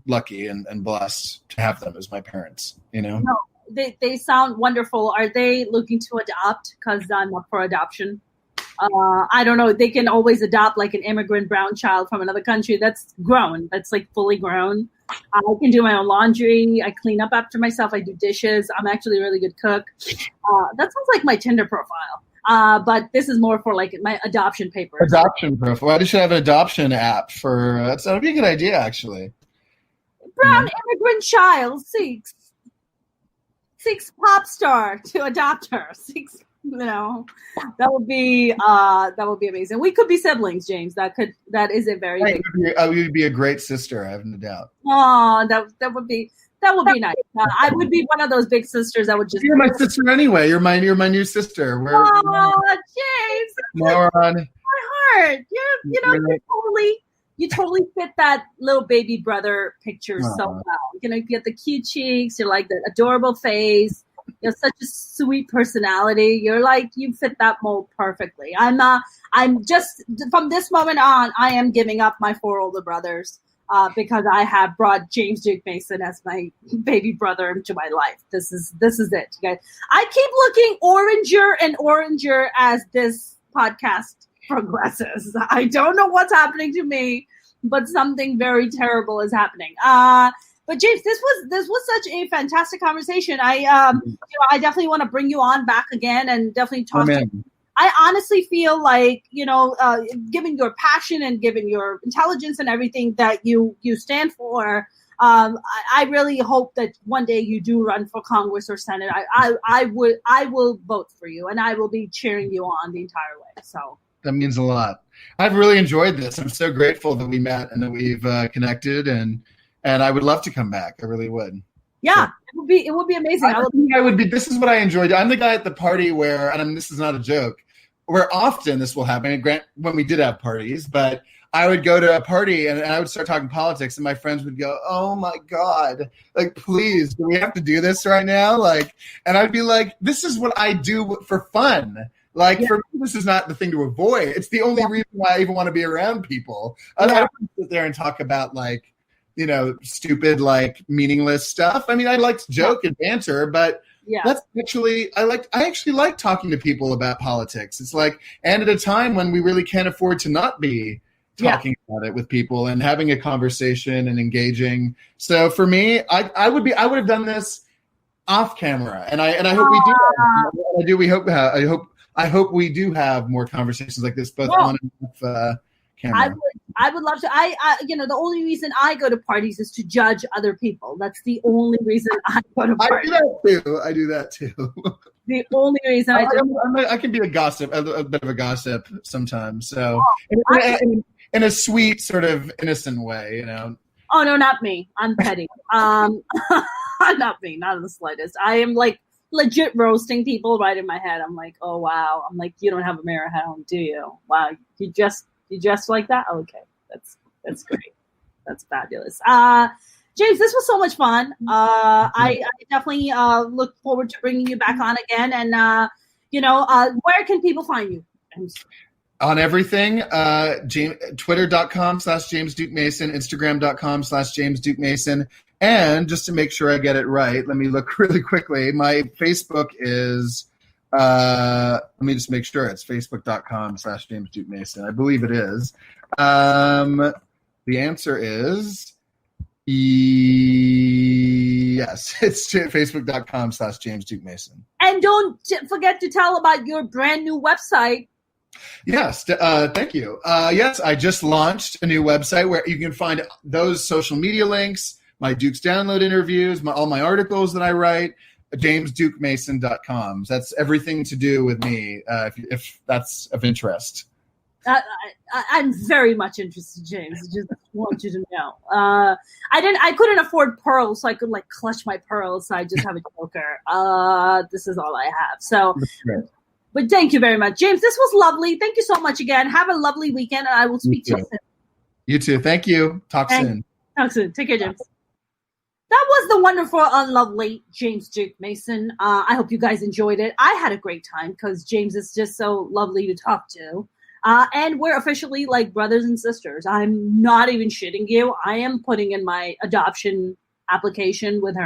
lucky and blessed to have them as my parents, you know? No, they sound wonderful. Are they looking to adopt? Because I'm up for adoption. I don't know. They can always adopt like an immigrant brown child from another country that's grown, that's like fully grown. I can do my own laundry. I clean up after myself. I do dishes. I'm actually a really good cook. That sounds like my Tinder profile. But this is more for like my adoption papers. Adoption profile. I should have an adoption app for that would be a good idea, actually. Brown immigrant child seeks pop star to adopt her. You know, that would be amazing. We could be siblings, James. That is a very big. You'd be a great sister, I have no doubt. Oh, that would be nice. I would be one of those big sisters that would just. You're my sister anyway. You're my new sister. James, moron. My heart. You totally fit that little baby brother picture so well. You know, you get the cute cheeks. You're like the adorable face. You have such a sweet personality. You're like, you fit that mold perfectly. I'm just, from this moment on, I am giving up my 4 older brothers because I have brought James Duke Mason as my baby brother into my life. This is it, you guys. I keep looking oranger and oranger as this podcast progresses. I don't know what's happening to me, but something very terrible is happening. But James, this was such a fantastic conversation. I definitely want to bring you on back again and definitely talk to you. I honestly feel like, given your passion and given your intelligence and everything that you stand for, I really hope that one day you do run for Congress or Senate. I will vote for you, and I will be cheering you on the entire way. So that means a lot. I've really enjoyed this. I'm so grateful that we met and that we've connected, and I would love to come back. I really would. Yeah, so, it would be amazing. I would be. This is what I enjoyed. I'm the guy at the party where, and this is not a joke, where often this will happen. When we did have parties, but I would go to a party and I would start talking politics, and my friends would go, "Oh my God, like, please, do we have to do this right now?" Like, and I'd be like, "This is what I do for fun." Like, for me, this is not the thing to avoid. It's the only reason why I even want to be around people. I don't sit there and talk about, like, stupid, like, meaningless stuff. I mean, I like to joke and banter, but that's actually, I actually like talking to people about politics. It's like, and at a time when we really can't afford to not be talking about it with people and having a conversation and engaging. So for me, I would have done this off camera, and I hope we do. I hope we do have more conversations like this, both on and off camera. I would love to. The only reason I go to parties is to judge other people. That's the only reason I go to parties. I do that too. The only reason I do. I can be a gossip, a bit of a gossip sometimes. So in a sweet, sort of innocent way, Oh no, not me. I'm petty. Not me, not in the slightest. I am like legit roasting people right in my head. I'm like, oh wow. I'm like, you don't have a mirror at home, do you? Wow, you just like that? Okay, that's great. That's fabulous. James, this was so much fun. I definitely look forward to bringing you back on again. And where can people find you? On everything, Twitter.com/James Duke Mason, Instagram.com/James Duke Mason. And just to make sure I get it right, let me look really quickly. My Facebook is, let me just make sure it's Facebook.com/James Duke Mason. I believe it is. The answer is yes. It's Facebook.com/James Duke Mason. And don't forget to tell about your brand new website. Yes, thank you. Yes, I just launched a new website where you can find those social media links, my Duke's Download interviews, all my articles that I write, jamesdukemason.com. That's everything to do with me, if that's of interest. I'm very much interested, James. I just want you to know. I couldn't afford pearls, so I could like clutch my pearls. So I just have a choker. This is all I have. So, but thank you very much, James. This was lovely. Thank you so much again. Have a lovely weekend, and I will speak to you soon. You too. Thank you. Talk soon. Take care, James. That was the wonderful and lovely James Duke Mason. I hope you guys enjoyed it. I had a great time because James is just so lovely to talk to. And we're officially like brothers and sisters. I'm not even shitting you. I am putting in my adoption application with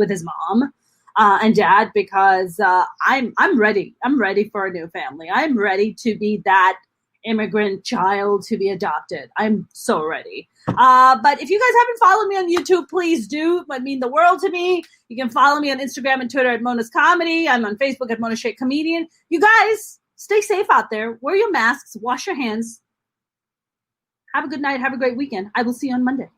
his mom and dad because I'm ready. I'm ready for a new family. I'm ready to be that immigrant child to be adopted. I'm so ready. But if you guys haven't followed me on YouTube, please do. It would mean the world to me. You can follow me on Instagram and Twitter at Mona's Comedy. I'm on Facebook at Mona Shake Comedian. You guys, stay safe out there. Wear your masks. Wash your hands. Have a good night. Have a great weekend. I will see you on Monday.